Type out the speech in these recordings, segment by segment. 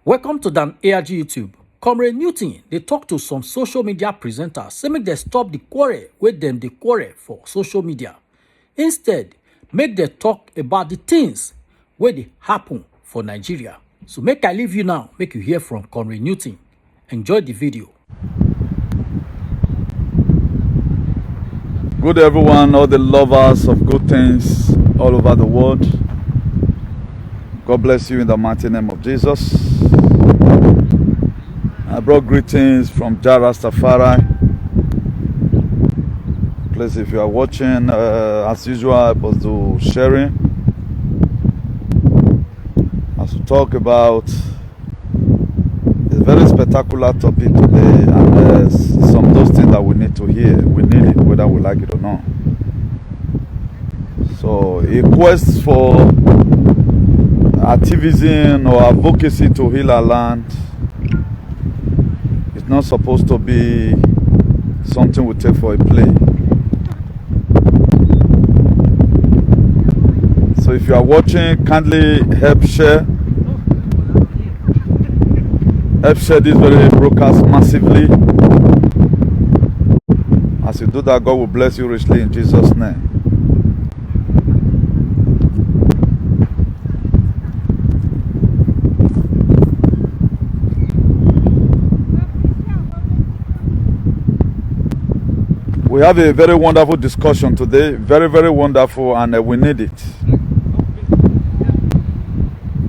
Welcome to Dan ARG YouTube. Comrade Newton, they talk to some social media presenters, say make them stop the quarrel with them the quarrel for social media. Instead, make them talk about the things where they happen for Nigeria. So make I leave you now, make you hear from Comrade Newton. Enjoy the video. Good everyone, all the lovers of good things all over the world. God bless you in the mighty name of Jesus. I brought greetings from Jah Rastafari. Please, if you are watching, as usual, I was do sharing. As we talk about a very spectacular topic today, and there's some of those things that we need to hear. We need it, whether we like it or not. So, a quest for activism or advocacy to heal our land is not supposed to be something we take for a play. So if you are watching, kindly help share this very broadcast massively. As you do that, God will bless you richly in Jesus' name. We have a very wonderful discussion today, very, very wonderful, and we need it.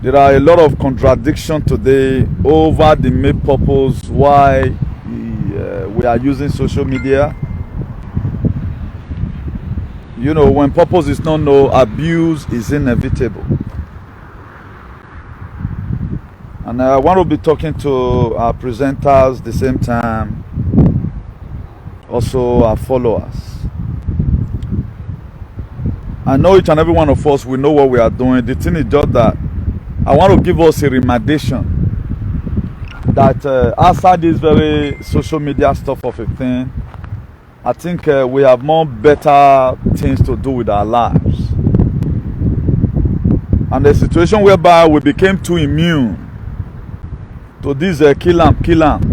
There are a lot of contradictions today over the main purpose why we are using social media. You know, when purpose is not known, abuse is inevitable. And I want to be talking to our presenters at the same time, also our followers. I know each and every one of us, we know what we are doing. The thing is just that I want to give us a remindation that outside this very social media stuff of a thing, I think we have more better things to do with our lives. And the situation whereby we became too immune to this kill am.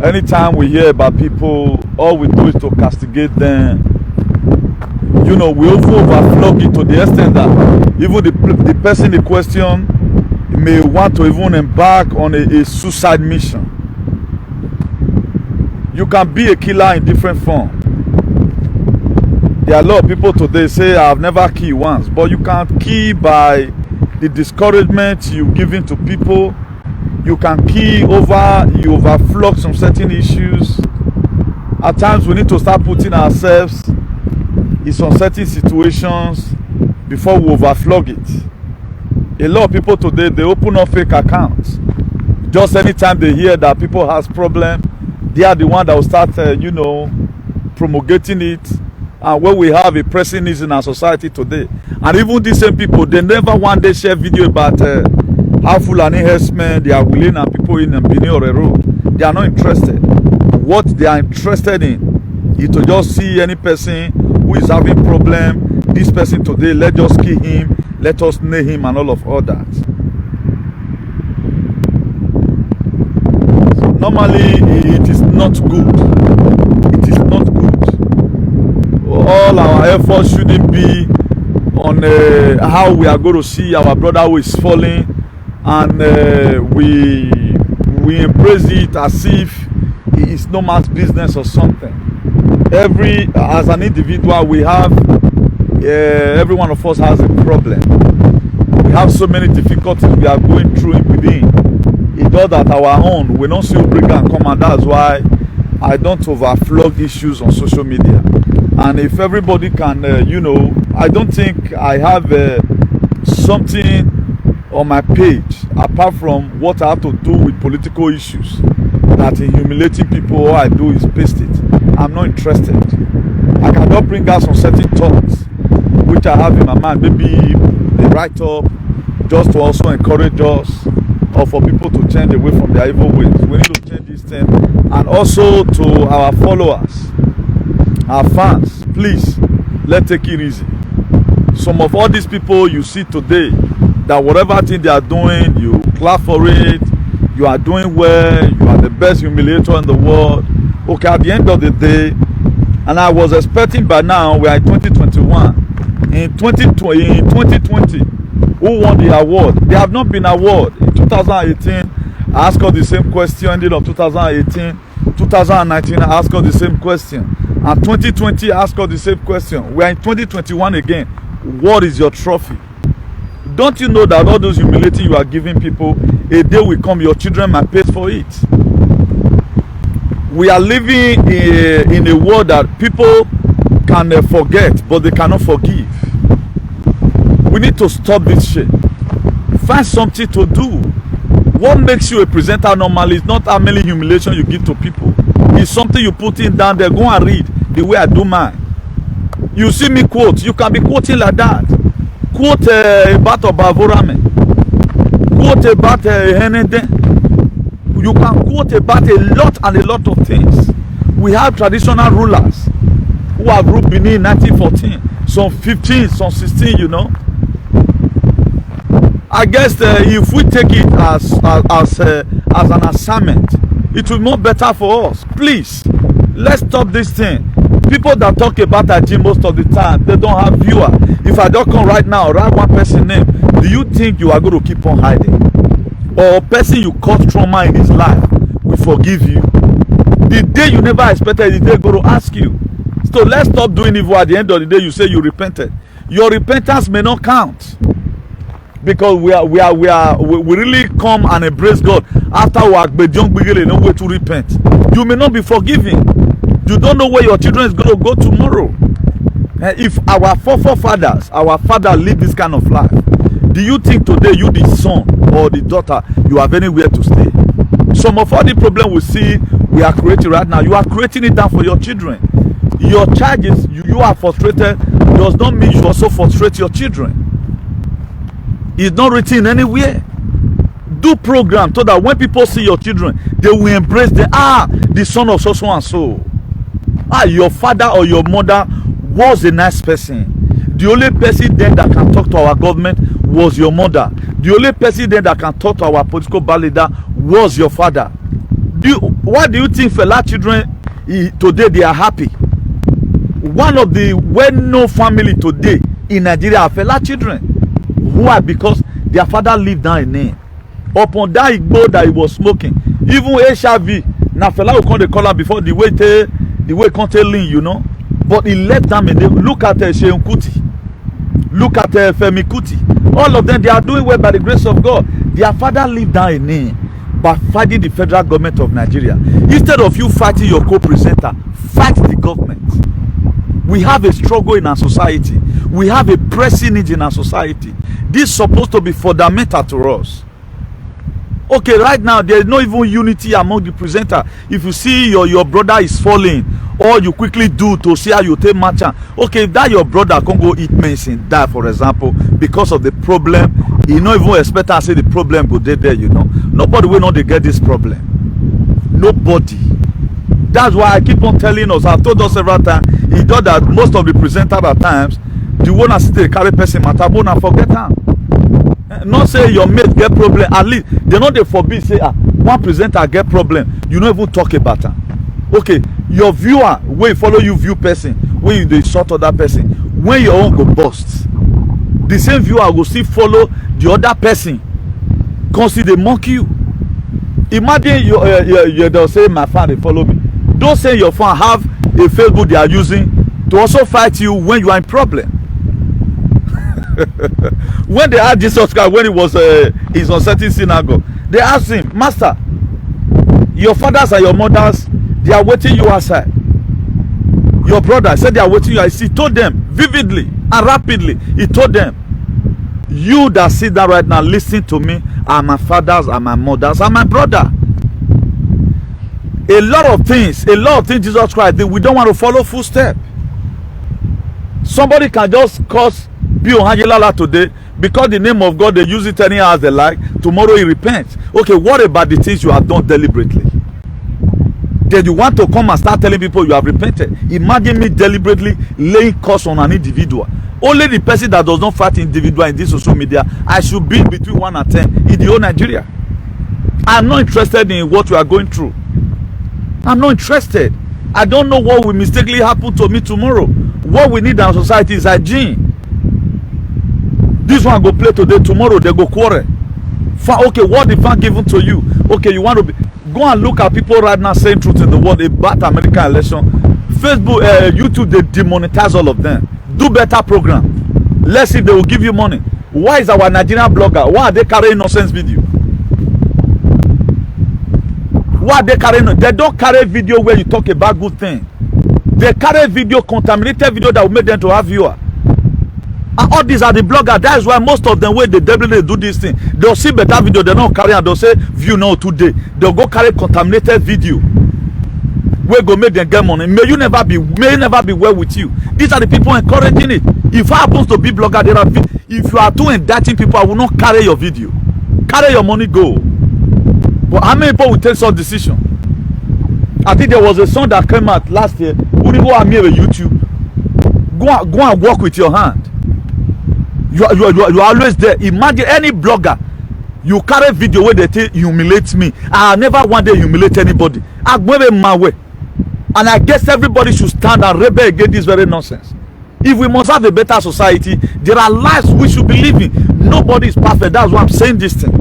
Anytime we hear about people, all we do is to castigate them. You know, we also overflog it to the extent that even the person in question may want to even embark on a suicide mission. You can be a killer in different form. There are a lot of people today say, I've never killed once, but you can kill by the discouragement you've given to people. You can kill you overflog some certain issues. At times we need to start putting ourselves in some certain situations before we overflog it. A lot of people today, they open up fake accounts. Just anytime they hear that people has problem, they are the one that will start, promulgating it. And when we have a pressing need in our society today, and even these same people, they never one day share video about how Fulani herdsmen, they are willing and people in Benin or a road. They are not interested. What they are interested in is to just see any person who is having problem. This person today, let's just kill him, let us nail him and all that. So normally it is not good. It is not good. All our efforts shouldn't be on how we are going to see our brother who is falling, and we embrace it as if it is no man's business or something. As an individual, we have every one of us has a problem. We have so many difficulties we are going through within. It's not that our own, we don't see bring and come, and that's why I don't overflog issues on social media. And if everybody can, I don't think I have something on my page apart from what I have to do with political issues that in humiliating people. All I do is paste it. I'm not interested. I cannot bring out some certain thoughts which I have in my mind, maybe a write-up just to also encourage us or for people to change away from their evil ways. We need to change this thing. And also to our followers, our fans, please, let's take it easy. Some of all these people you see today, that whatever thing they are doing, you clap for it. You are doing well. You are the best humiliator in the world. Okay, at the end of the day, and I was expecting by now, we are in 2021. In 2020, who won the award? They have not been awarded. In 2018, I asked her the same question. Ended of 2018. 2019, I asked her the same question. And 2020, I asked her the same question. We are in 2021 again. What is your trophy? Don't you know that all those humiliating you are giving people, a day will come, your children might pay for it? We are living in a world that people can forget, but they cannot forgive. We need to stop this shit. Find something to do. What makes you a presenter normally is not how many humiliation you give to people. It's something you put in down there. Go and read the way I do mine. You see me quote, you can be quoting like that. Quote about Obavorame. Quote about Henede. You can quote about a lot of things. We have traditional rulers who have ruled Benin in 1914, some 15, some 16, you know. I guess if we take it as an assignment, it will be more better for us. Please, let's stop this thing. People that talk about Ajim most of the time, they don't have viewer. If I don't come right now, write one person's name, do you think you are going to keep on hiding? Or a person you caused trauma in his life will forgive you? The day you never expected, the day going to ask you. So let's stop doing evil. At the end of the day, you say you repented. Your repentance may not count. Because we really come and embrace God after work, but don't begin no way to repent. You may not be forgiven. You don't know where your children is going to go tomorrow. If our forefathers, our father lived this kind of life, do you think today you, the son or the daughter, you have anywhere to stay? Some of all the problem we see we are creating right now, you are creating it down for your children. Your charges, you are frustrated, does not mean you also frustrate your children. It's not written anywhere. Do program so that when people see your children, they will embrace the son of so and so. Your father or your mother was a nice person. The only person then that can talk to our government was your mother. The only person then that can talk to our political leader was your father. Why do you think Fela children today they are happy? One of the well-known family today in Nigeria are Fela children. Why? Because their father lived down in name. Upon that Igbo that he was smoking, even HIV, now Fela will come the color before the way can't tell him, you know. But he left them in the look at Shehu Kuti, look at Femi Kuti. All of them, they are doing well by the grace of God. Their father lived down in name by fighting the federal government of Nigeria. Instead of you fighting your co-presenter, fight the government. We have a struggle in our society. We have a pressing need in our society. This is supposed to be fundamental to us. Okay, right now there is no even unity among the presenter. If you see your brother is falling, all you quickly do to see how you take match. Okay, if that your brother can go eat medicine, die for example, because of the problem, you not even expect to say the problem go there, you know. Nobody will know they get this problem. Nobody. That's why I keep on telling us. I've told us several times. He does that most of the presenters at times, the one that still carry person matter, but not forget them. Not say your mate get problem. At least they know they forbid say one presenter get problem. You don't even talk about them. Okay, your viewer when follow you view person, when you dey sort of that person, when your own go bust, the same viewer will still follow the other person. Cause they mock you. Imagine you they'll say my fan they follow me. Don't say your fan have a Facebook they are using to also fight you when you are in problem. When they asked Jesus Christ when he was in a certain synagogue, they asked him, Master, your fathers and your mothers, they are waiting you outside. Your brother said they are waiting you outside. He told them vividly and rapidly. He told them, you that sit down right now, listen to me, are my fathers and my mothers and my brother. A lot of things Jesus Christ did, we don't want to follow footsteps. Somebody can just cause Bio Hanjelala today because the name of God they use it anyhow as they like. Tomorrow he repents. Okay, what about the things you have done deliberately? Then you want to come and start telling people you have repented. Imagine me deliberately laying curse on an individual. only the person that does not fight individual in this social media, I should be between 1 and 10 in the whole Nigeria. I'm not interested in what we are going through. I'm not interested. I don't know what will mistakenly happen to me tomorrow. What we need in our society is hygiene. This one go play today, tomorrow they go quarrel. Okay, what the fan given to you? Okay, you want to be, go and look at people right now saying truth in the world about American election. Facebook, YouTube, they demonetize all of them. Do better program. Let's see if they will give you money. Why is our Nigerian blogger? Why are they carrying nonsense video? Why are they carrying? They don't carry video where you talk about good things. They carry video, contaminated video that will make them to have viewer. And all these are the bloggers. That is why most of them, when they deliberately do this thing, they'll see better video, they don't carry and they'll say view now today. They'll go carry contaminated video. Where go make them get money. May you never be well with you. These are the people encouraging it. If I happens to be blogger, there are, if you are too indicting people, I will not carry your video. Carry your money, go. But how many people will take such decision? I think there was a song that came out last year. Wouldn't go and make a YouTube. Go and work with your hand. You are always there. Imagine any blogger. You carry video where they say humiliate me. I never one day humiliate anybody. I go my way. And I guess everybody should stand and rebel against this very nonsense. If we must have a better society, there are lives we should be living. Nobody is perfect. That's why I'm saying this thing.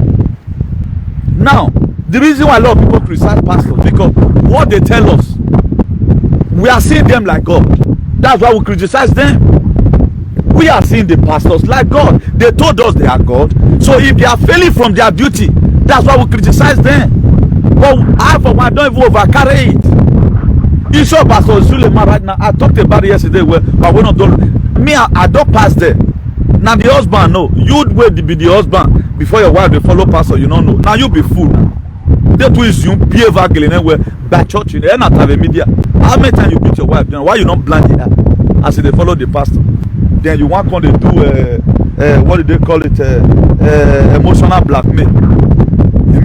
Now, the reason why a lot of people criticize pastors, because what they tell us, we are seeing them like God. That's why we criticize them. We are seeing the pastors like God. They told us they are God. So if they are failing from their duty, that's why we criticize them. But I, for one, don't even overcarry it. Issue of Pastor Suleiman right now, I talked about it yesterday, but we not done. Me, I don't pass there. Now the husband, no. You'd wait to be the husband before your wife, they follow pastor, you don't know. Now you be fool. That is you behave anywhere by church in the not have a media. How many times you beat your wife? Why you not blind her? As they follow the pastor. Then you want to do what do they call it? Emotional blackmail.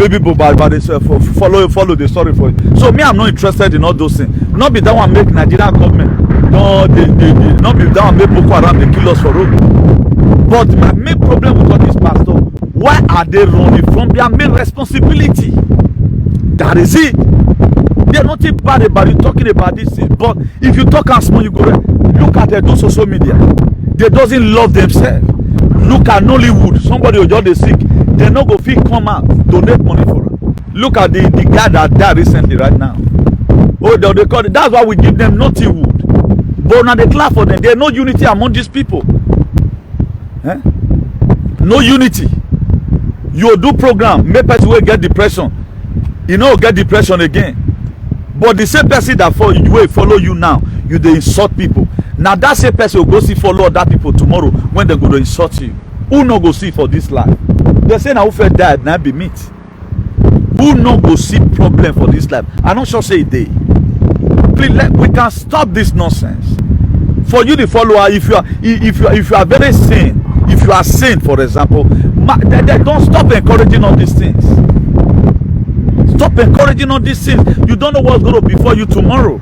Maybe by themselves follow the story for you. So me, I'm not interested in all those things. Not be that one make Nigerian government. No, they not be that one make Boko Haram they kill us for road. But my main problem with all this pastor, why are they running from their main responsibility? That is it. They're not bad about you talking about this thing. But if you talk and small, you go look at their social media. They doesn't love themselves. Look at Nollywood. Somebody will just sick. They not go fit come out, donate money for them. Look at the guy that died recently right now. Oh, they call it. That's why we give them Nollywood. But now they clap for them. There's no unity among these people. Eh? No unity. You do program, make person will get depression. You know, get depression again. But the same person that follow you now, you they insult people. Now that same person will go see follow other people tomorrow when they go to insult you. Who no go see for this life? They say now who fell died now be meet. Who no go see problem for this life? I'm not sure say they. Please, we can stop this nonsense. For you the follower, if you are very sane, if you are sane, for example, they don't stop encouraging all these things. Stop encouraging all these things. You don't know what's going to be for you tomorrow.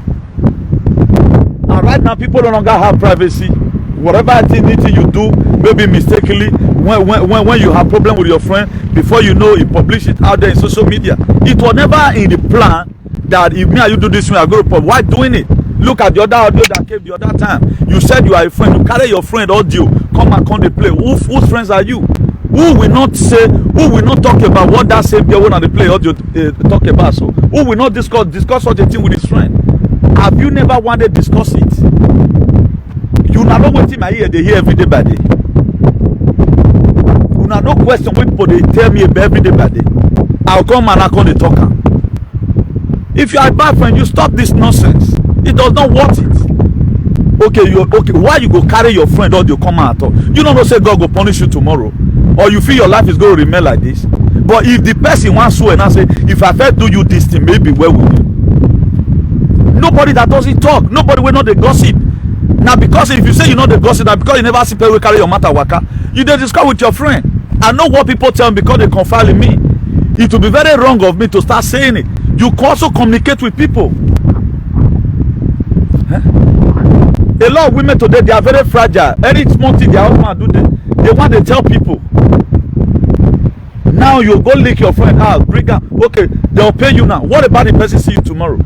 And right now, people no longer have privacy. Whatever activity you do, maybe mistakenly, when you have problem with your friend, before you know, you publish it out there in social media. It was never in the plan that if me and you do this, I go to why doing it? Look at the other audio that came the other time. You said you are a friend. You carry your friend audio. Come and come to play. Whose friends are you? Who will not talk about what that same girl on the play audio talk about? So who will not discuss such a thing with his friend? Have you never wanted to discuss it? You not know what my ear they hear every day by day. You not no question what people they tell me about every day by day. I'll come and I come to talk. If you are a bad friend, you stop this nonsense. It does not worth it. Okay. Why you go carry your friend or you come out? You don't know say God will punish you tomorrow, or you feel your life is going to remain like this. But if the person wants to and I say, if I first do you this thing, maybe where will you? Nobody that doesn't talk, nobody will know the gossip. Now because if you say you know the gossip, that because you never see people carry your matter waka, you dey discuss with your friend. I know what people tell me because they confide in me. It will be very wrong of me to start saying it. You can also communicate with people. A lot of women today, they are very fragile. Any small thing their husband do, they want to tell people. Now you go lick your friend out, bring her. Okay, they'll pay you now. What about the person see you tomorrow?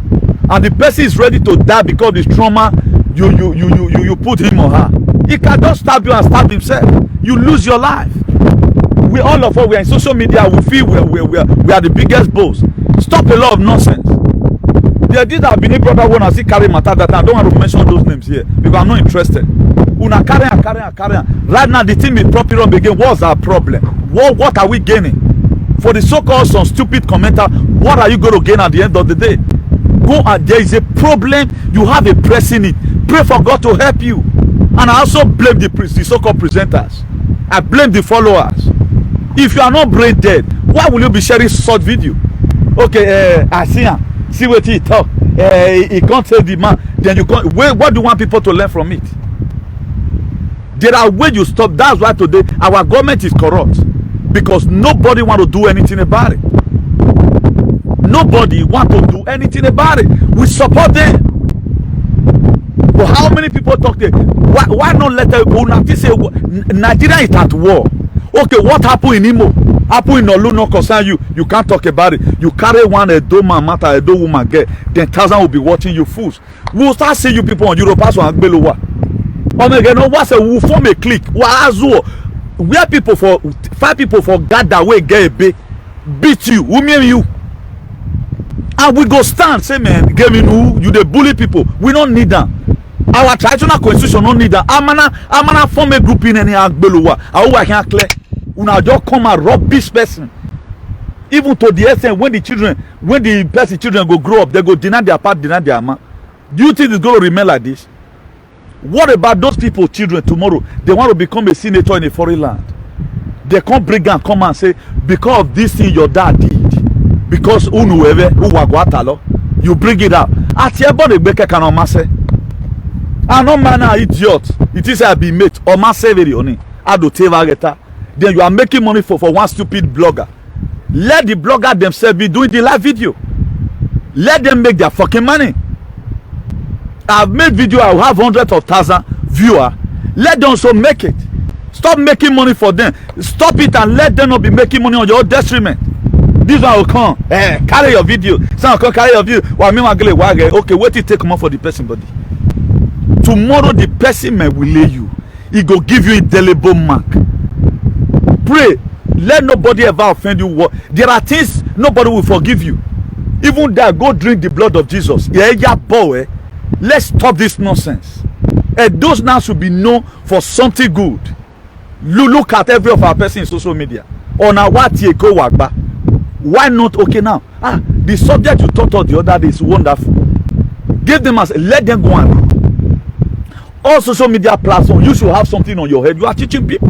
And the person is ready to die because of this trauma you put him or her. He can just stab you and stab himself. You lose your life. We all of us, we are in social media, we feel we are the biggest boss. Stop a lot of nonsense. There did have been a brother when I see carry matter that I don't want to mention those names here because I'm not interested. Una carry. Right now the team is properly run again. What's our problem? What are we gaining? For the so-called some stupid commenter, what are you going to gain at the end of the day? Go and there is a problem, you have a pressing it. Pray for God to help you. And I also blame the so-called presenters. I blame the followers. If you are not brain dead, why will you be sharing short video? Okay, I see him. See what he talk. He can't tell the man. Then you can't. What do you want people to learn from it? There are ways you stop. That's why today our government is corrupt. Because nobody want to do anything about it. Nobody want to do anything about it. We support them. But how many people talk there? Why not let Unati say Nigeria is at war? Okay, what happened in Imo? Happened in Olu no concern you. You can't talk about it. You carry one Edo man matter, Edo woman get, then 1,000 will be watching you fools. We'll start seeing you people on Europass or Agbelowa. On again, what's a will form a clique? Where people for 5 people for gather way get a beat you, who mean you? And we go stand, say man, give me you the bully people. We don't need them. Our traditional constitution don't need that. Amana form a group in any Agbelowa. I can't clear. Una just come a rubbish person. Even to the extent when the children go grow up, they go deny their part, deny their man. Do you think it's going to remain like this? What about those people, children, tomorrow? They want to become a senator in a foreign land. They can't bring and come and say, because of this thing your dad did, because you bring it up. At your body, Becca can say, I no man are idiot. It is a be mate or mass very only. Then you are making money for one stupid blogger. Let the blogger themselves be doing the live video. Let them make their fucking money. I've made video, I have hundreds of thousands viewers. Let them also make it. Stop making money for them. Stop it and let them not be making money on your detriment. This one will come. Carry your video. Some will come carry your video. Okay, wait till take more for the person body. Tomorrow the person may will lay you. He go give you indelible mark. Pray. Let nobody ever offend you. There are things nobody will forgive you. Even that, go drink the blood of Jesus. Yeah, boy. Let's stop this nonsense. And those now should be known for something good. Look at every of our person in social media. On our wagba. Why not? Okay, now. The subject you talked about the other day is wonderful. Give them let them go on. All social media platforms, you should have something on your head. You are teaching people.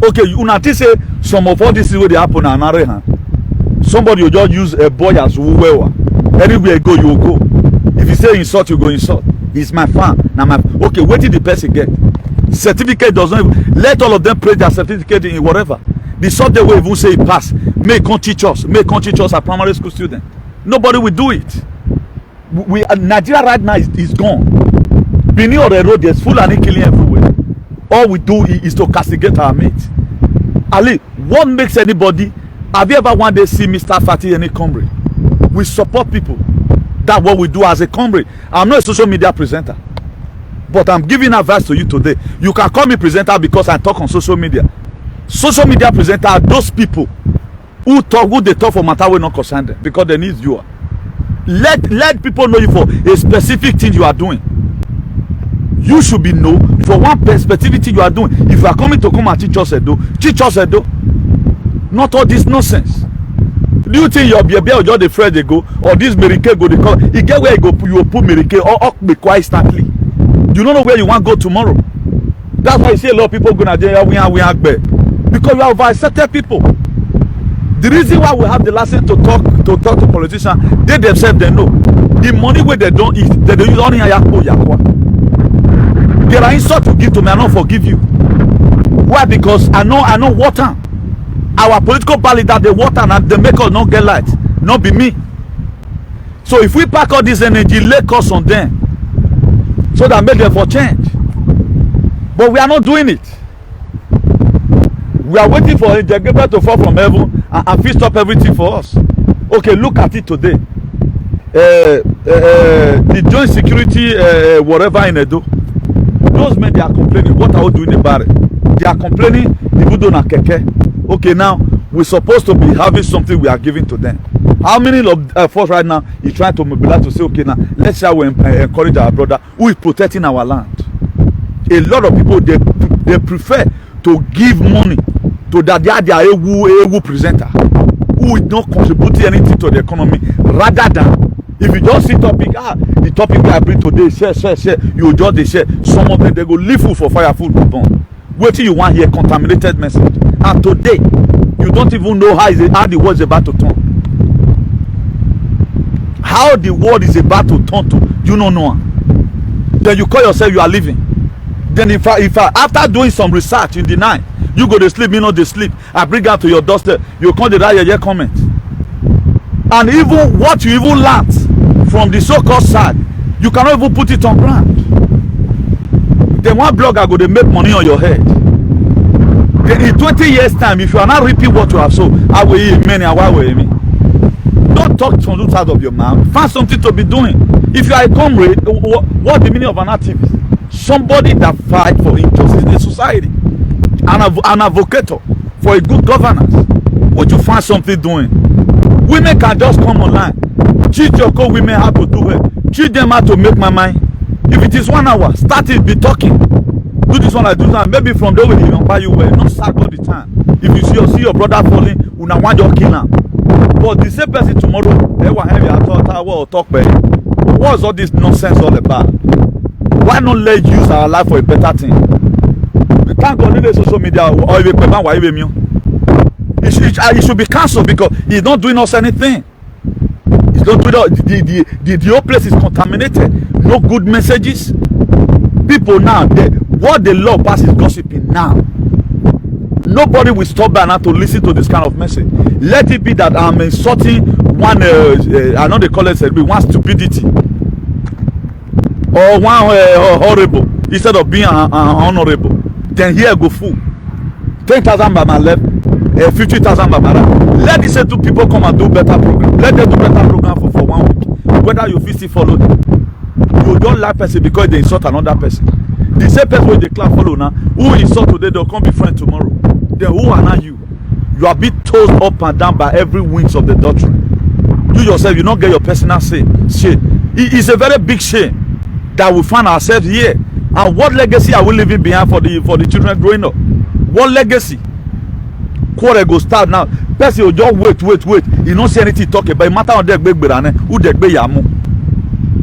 Okay, you not say some of all this is where they happen in Areha. Somebody will just use a boy as whoever. Anywhere you go, you will go. If you say insult, you go insult. He's my fan. Now my okay, wait till the person get. Certificate does not even, let all of them praise their certificate in whatever. The subject will even say it pass. May come teach us. May come teach us a primary school student. Nobody will do it. Nigeria right now is gone. Benin or the road, there's full and killing everywhere. All we do is to castigate our mates. Ali, what makes anybody? Have you ever one day see Mr. Fatih any comrade? We support people. That's what we do as a comrade. I'm not a social media presenter, but I'm giving advice to you today. You can call me presenter because I talk on social media. Social media presenter are those people who they talk for matter will not concern them because they need you. Let people know you for a specific thing you are doing. You should be known for one specific thing you are doing. If you are coming to come and teach us Edo, teach us Edo. Not all this nonsense. Do you think your baby or just the friend they go or this Merike go they call? You get where you go, you will put Merike or be quiet instantly. You don't know where you want to go tomorrow. That's why you see a lot of people going to jail. We are bad because we have accepted people. The reason why we have the license to talk to politicians, they themselves they know the money where they don't eat, they don't use only yakwa. There are insults you give to me, I not forgive you. Why? Because I know water. Our political party that they water and they make us not get light, not be me. So if we pack all this energy, let us on them. so that make them for change. But we are not doing it. We are waiting for Angel Gabriel to fall from heaven and fix up everything for us. Okay, look at it today. The joint security whatever in Edo, those men, they are complaining. What are we doing about it? They are complaining even though na keke. Okay, now we're supposed to be having something we are giving to them. How many of us right now is trying to mobilize to say, okay, now let's shall we encourage our brother who is protecting our land? A lot of people, they prefer to give money to their ewu presenter who is not contributing anything to the economy, rather than if you just see topic, the topic I bring today, share, you just share. Some of them, they go leave food for fire, food go burn. Wait till you want hear contaminated message. And today, you don't even know how the world is about to turn. How the world is about to turn to, you don't know. Then you call yourself you are living. Then if I after doing some research in the night, you go to sleep, me not to sleep. I bring out to your doorstep, you come to write your comment. And even what you even learned from the so-called side, you cannot even put it on ground. Then one blogger go to make money on your head. Then in 20 years time, if you are not reaping what you have sown, I will eat many, why will me? Don't talk from the side of your mouth. Find something to be doing. If you are a comrade, what the meaning of an activist? Somebody that fight for injustice in the society, an advocate for a good governance. Would you find something doing? Women can just come online, teach your co-women how to do it, teach them how to make my mind. If it is 1 hour, start it, be talking. Do this one, I do that. Maybe from there we can buy you well, not sack all the time. If you see your brother falling, you not want your killer. But the same person tomorrow, they will have your talk by. What's all this nonsense all about? Why not let use our life for a better thing? We can't go to social media or even it should be cancelled because he's not doing us anything. He's not doing the whole place is contaminated. No good messages. People now, what the law passes gossiping now. Nobody will stop by now to listen to this kind of message. Let it be that I'm insulting one, I know they call it one stupidity or one horrible instead of being honorable. Then here go full. 10,000 by my left, 50,000 by my right. Let these two people come and do better program. Let them do better program for 1 week. Whether you still follow them. You don't like person because they insult another person. The same person wey dey clap follow now, who insult today, they'll come be friend tomorrow. Then who are not you? You are being tossed up and down by every winds of the doctrine. You yourself, you don't get your personal shame. It is a very big shame that we find ourselves here. And what legacy are we leaving behind for the children growing up? What legacy? Quarrel go start now. Person will just wait. You don't see anything talk about. It matter on the big brand, who the big yamu.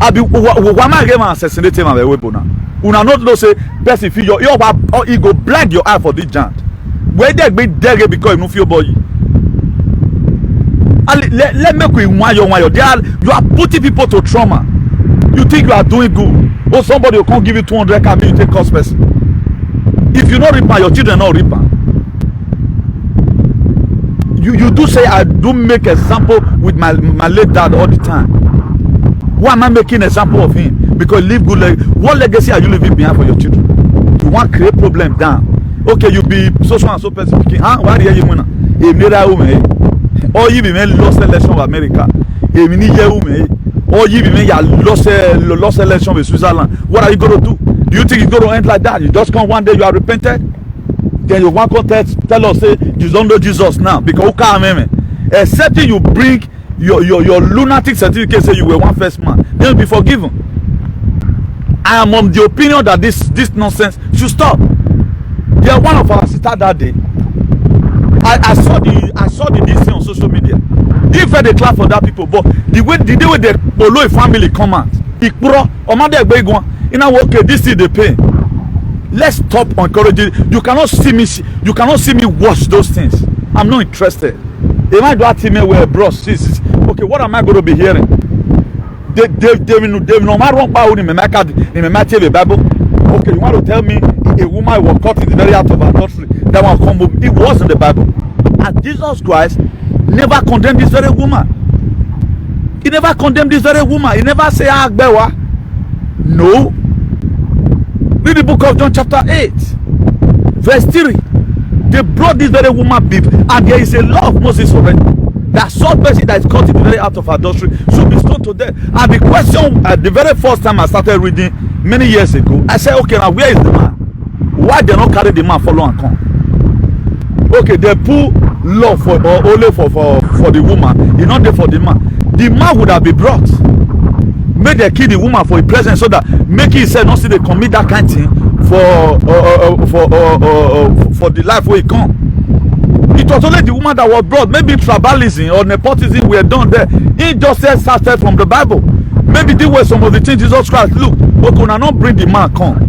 Abi why am I going to assassinate him and weapon now? Una not know say person feel your he go blind your eye for this giant. Where they be there because you no feel body. Let me go one you are putting people to trauma. You think you are doing good, or somebody will come give you 200 and you take cost person. If you not reap, your children not reap. You do say I do make example with my late dad all the time. Why am I making example of him? Because live good. What legacy are you leaving behind for your children? You want to create problem down. Okay, you be social and so person speaking. Why do you win? Or you be lost election of America. Or you be lost election with Switzerland. What are you going to do? Do you think it's going to end like that? You just come one day, you are repented. Then you want to tell us say you don't know Jesus now because who can't except you bring your lunatic certificate say you were one first man, then you'll be forgiven. I am of the opinion that this nonsense should stop. Yeah, one of our sisters that day, I saw the this thing on social media. If they clap for that people, but the day when the Polo family come out, okay, this is the pain. Let's stop encouraging. You cannot see me watch those things. I'm not interested. If I do a team where bros, okay, what am I going to be hearing? They no matter what in my TV Bible. Okay, you want to tell me a woman was caught in the very act of adultery? That one come home. It was in the Bible. And Jesus Christ never condemned this very woman. He never condemned this very woman. He never said, no. Read the book of John chapter 8, verse 3. They brought this very woman babe, and there is a law of Moses already. That sort person that is caught in the very act of adultery should be stoned to death. And the question, the very first time I started reading many years ago, I said, okay, now where is the man? Why they not carry the man follow and come? Okay, they put law for only for the woman, it's not there for the man. The man would have been brought. Make they kill the woman for a present so that make it say not see they commit that kind of thing for the life where he come. It was only the woman that was brought. Maybe tribalism or nepotism were done there. Injustice started from the Bible. Maybe they were some of the things Jesus Christ look. But can not bring the man come.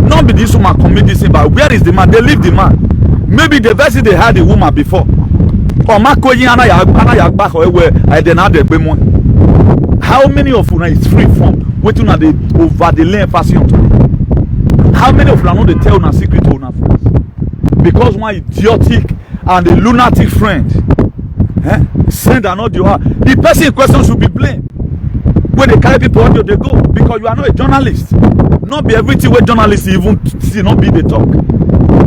Not be this woman commit this thing, but where is the man? They leave the man. Maybe the verse they had the woman before. How many of you is free from waiting at the over the lane fashion? How many of you know they tell una secret to una friends? Because one idiotic and a lunatic friend send another you are. The person in question should be blamed. When they carry people audio, they go because you are not a journalist. Not be everything where journalists even see not be the talk.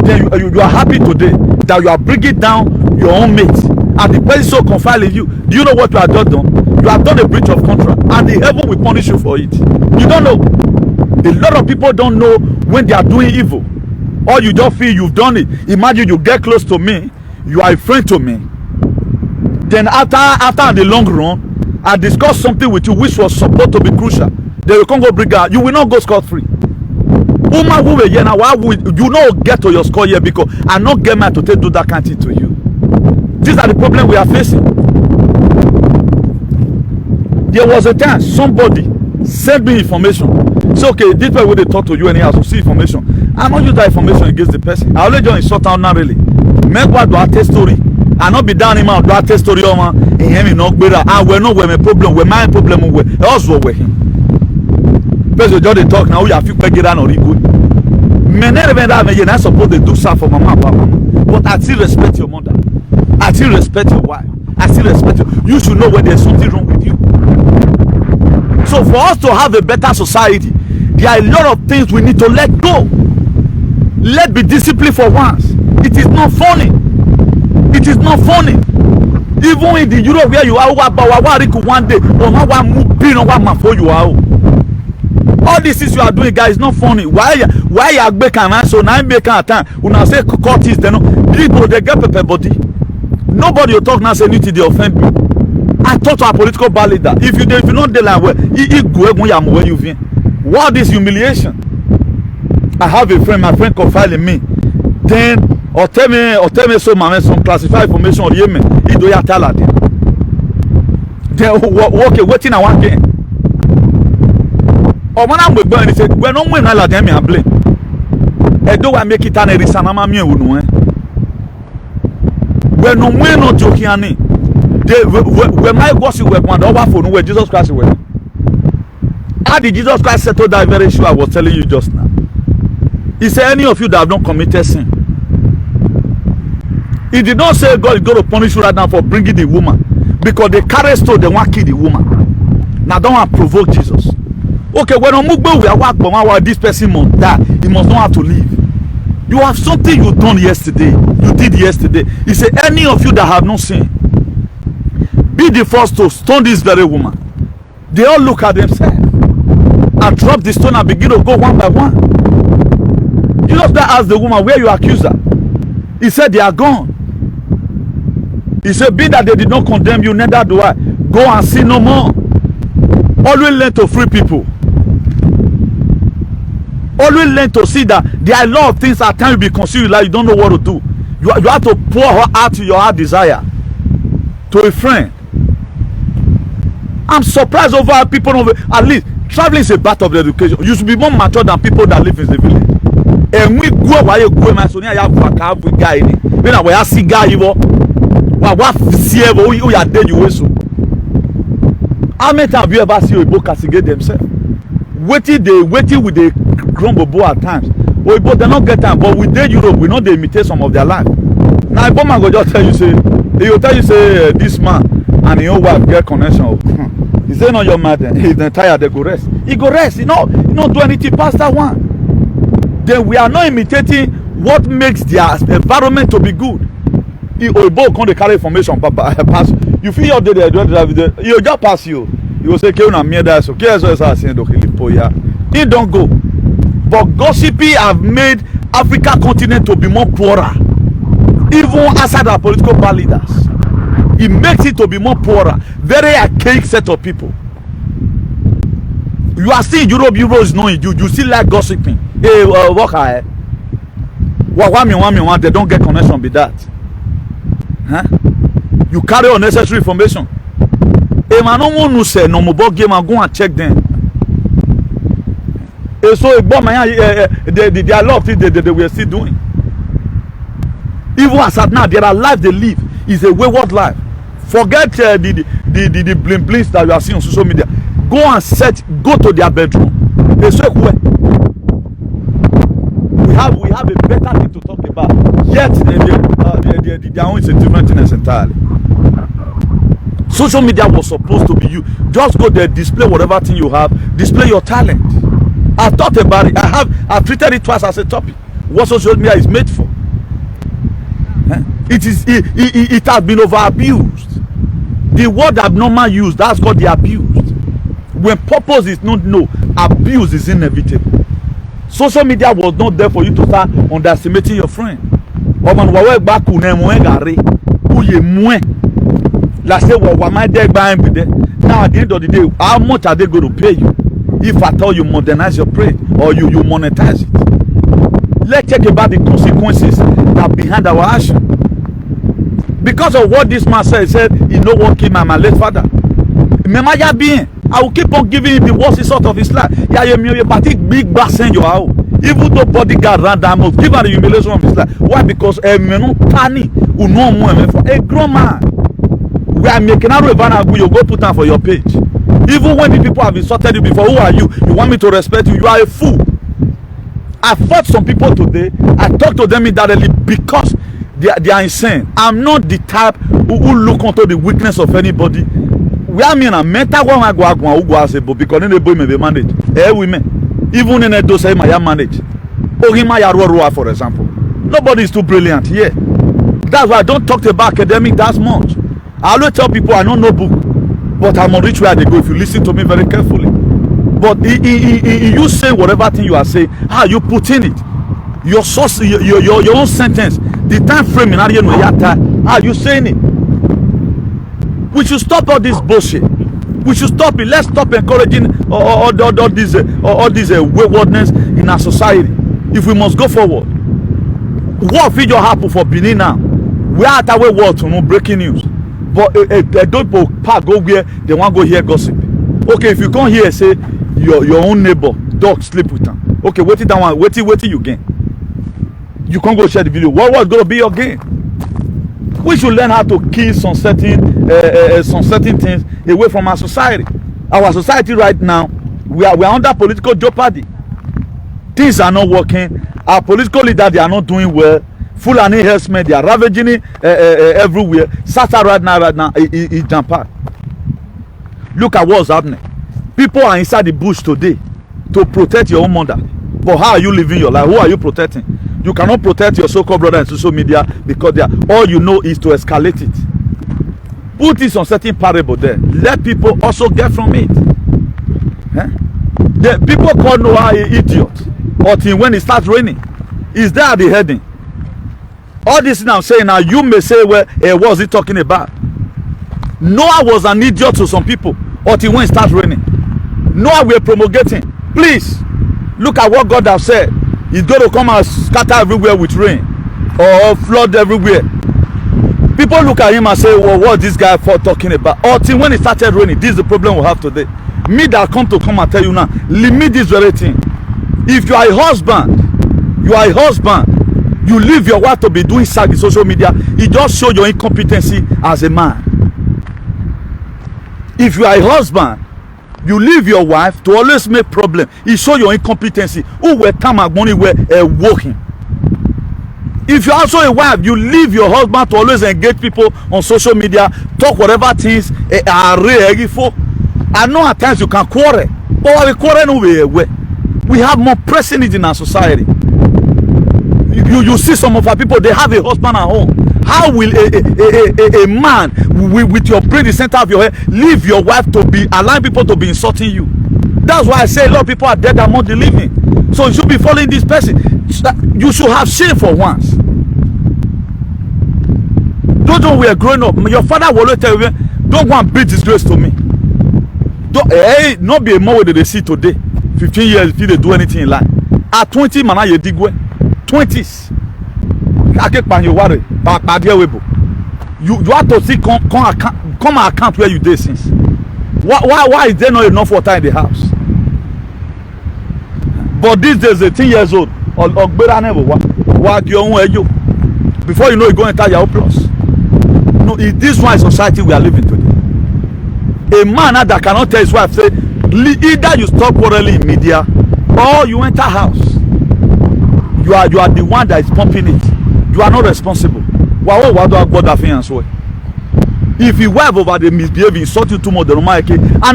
Then you are happy today that you are bringing down your own mates and the person so confide in you. Do you know what you have done? You have done a breach of contract and the heaven will punish you for it. You don't know. A lot of people don't know when they are doing evil. Or you just feel you've done it. Imagine you get close to me, you are a friend to me. Then after the long run, I discuss something with you which was supposed to be crucial. They will come go bring out. You will not go scot-free. Woman who will here now, why would you not get to your score here because I not get mad to do that kind of thing to you. These are the problems we are facing. There was a time somebody sent me information. Say, okay, this way when they talk to you anyhow, so see information. I not use that information against the person. I only just insult out now really. Make what do I tell story. I not be down him out, do I tell story on man. And him not better. And we know where my problem, where my problem with. Also with him. Person just they talk now, we have to get on or good. Men never that you're not supposed to do something for mama and papa. But I still respect your mother. I still respect your wife. I still respect you. You should know when there's something wrong with you. So for us to have a better society, there are a lot of things we need to let go. Let's be disciplined for once. It is not funny. It is not funny. Even in the Europe where you are, one day, or you are. All these things you are doing, guys, is not funny. Why you make an answer? Now make an time. When I say court is, people they get paper body. Nobody will talk now say anything they offend me. I talk to a political bar leader. If you not the line where where you vient. What is humiliation? I have a friend, my friend confide in me. Then or tell me so some classified information or Yemen. He do ya tell her. Then okay, waiting I want again. Or when I'm with Bernie, he said, we're not winning all of them, I blame. And do I make it an Erisanama me? We're no way not joking. When my boss you were one over for where Jesus Christ were. How did Jesus Christ settle that very issue I was telling you just now? He said, any of you that have not committed sin. He did not say God is going to punish you right now for bringing the woman. Because they carry stone, they want to kill the woman. Now don't want to provoke Jesus. Okay, when this person must die, he must not have to leave. You have something you done yesterday. You did yesterday. He said, any of you that have not sinned, be the first to stone this very woman. They all look at themselves and drop the stone and begin to go one by one. You know that asked the woman, where you accuse her? He said, they are gone. He said, be that they did not condemn you, neither do I. Go and sin no more. Always learn to free people. Always learn to see that there are a lot of things at times you be considered like you don't know what to do. You have to pour her out to your heart desire to a friend. I'm surprised over people over at least traveling is a part of the education. You should be more mature than people that live in the village. And we go why you go my son ya have with guy ni. When I see guy you what see you are dead you so. How many times have you ever seen Oyibo castigate themselves? Waiting with the grumble at times. Oyibo they not get time, but with the Europe we know they imitate some of their life. Now Oyibo man go just tell you say, he will tell you say this man and your wife get connection. He say no your mad, he's tired they go rest. He go rest, you know do anything past that one. then we are not imitating what makes their environment to be good. Oyibo come dey carry information pass. You feel your day there, you just pass you. You go say, "Okay, una me that so." Okay, so say do Kilipoya. He don't go. But gossipy have made Africa continent to be more poorer. Even outside our political power leaders, it makes it to be more poorer. Very archaic set of people. You are still in Europe. Europe is knowing you. You still like gossiping. Hey, worker. What they don't get connection with that. Huh? You carry unnecessary information. Hey, man, no one who say no more game. I go and check them. So there are a lot of things they were still doing. Even as at now, there are lives they live is a wayward life. Forget the bling blings that you are seeing on social media. Go and go to their bedroom. They say we have a better thing to talk about. Yet their own is a different thing entirely. Social media was supposed to be you. Just go there, display whatever thing you have, display your talent. I've thought about it. I've treated it twice as a topic. What social media is made for. It has been over abused. The word abnormal used, that's called the abused. When purpose is not known, abuse is inevitable. Social media was not there for you to start underestimating your friend. Now at the end of the day, how much are they going to pay you if at all you modernize your prayer or you monetize it? Let's talk about the consequences that behind our action. Because of what this man said, he said, he no one killed my late father. I will keep on giving him the worst result of his life. Big bassen your house. Even though bodyguard ran down, must give her the humiliation of his life. Why? Because a grown man. We are making a review. You go put down for your page. Even when the people have insulted you before, who are you? You want me to respect you? You are a fool. I fought some people today. I talked to them indirectly because they are insane. I'm not the type who look onto the weakness of anybody. We are mean a mental one who go as a boy because the boy may be managed. Women, even in a dose I manage. For example, nobody is too brilliant here. That's why I don't talk about academic that much. I always tell people I don't know book, but I'm on reach where they go if you listen to me very carefully. But you say whatever thing you are saying, how you put in it, your source, your own sentence, the time frame in how you saying it. We should stop all this bullshit. We should stop it. Let's stop encouraging all this waywardness in our society. If we must go forward, what video happen for Benin now? We are at our world to know breaking news. But don't go where they want to go hear gossip. Okay, if you come here and say your own neighbor dog sleep with them. Okay, wait till that one. Wait till you gain. You can't go share the video. What was going to be your gain? We should learn how to kill some certain things away from our society. Our society right now, we are under political jeopardy. Things are not working. Our political leaders, they are not doing well. Fulani herdsmen, they are ravaging it everywhere. Sasa right now is jump out. Look at what's happening. People are inside the bush today to protect your own mother. But how are you living your life? Who are you protecting? You cannot protect your so-called brother in social media because all you know is to escalate it. Put this on certain parable there. Let people also get from it. The people call Noah an idiot until when it starts raining. Is there at the heading? All this now I'm saying now, you may say, well, what was he talking about? Noah was an idiot to some people until when it starts raining. Noah we're promulgating. Please, look at what God has said. He's going to come and scatter everywhere with rain or flood everywhere. People look at him and say, well, what is this guy for talking about? Until when it started raining, this is the problem we have today. Me that come and tell you now, limit this very thing. If you are a husband, you leave your wife to be doing the social media, it just shows your incompetency as a man. If you are a husband, you leave your wife to always make problem. It shows your incompetency. Who will come and money will working. If you're also a wife, you leave your husband to always engage people on social media, talk whatever things are real for. I know at times you can quarrel, but we quarrel no way. We have more pressing needs in our society. You see some of our people, they have a husband at home. How will a man with your brain in the center of your head leave your wife to be allowing people to be insulting you? That's why I say a lot of people are dead among the living. So you should be following this person. You should have shame for once. Those when we are growing up, your father will always tell you, don't go and bring disgrace to me. Don't, not be a more way they see today. 15 years if they do anything in life. At 20, man, you dig 20s. You have to see come account where you did since. Why is there not enough water in the house? But these days, 18 years old, before you know, you go enter your plus. No, this one is society we are living today. A man that cannot tell his wife, say, either you stop quarreling in media or you enter house. You are the one that is pumping it. You are not responsible. If your wife over the misbehavior, insult you too much, the normal and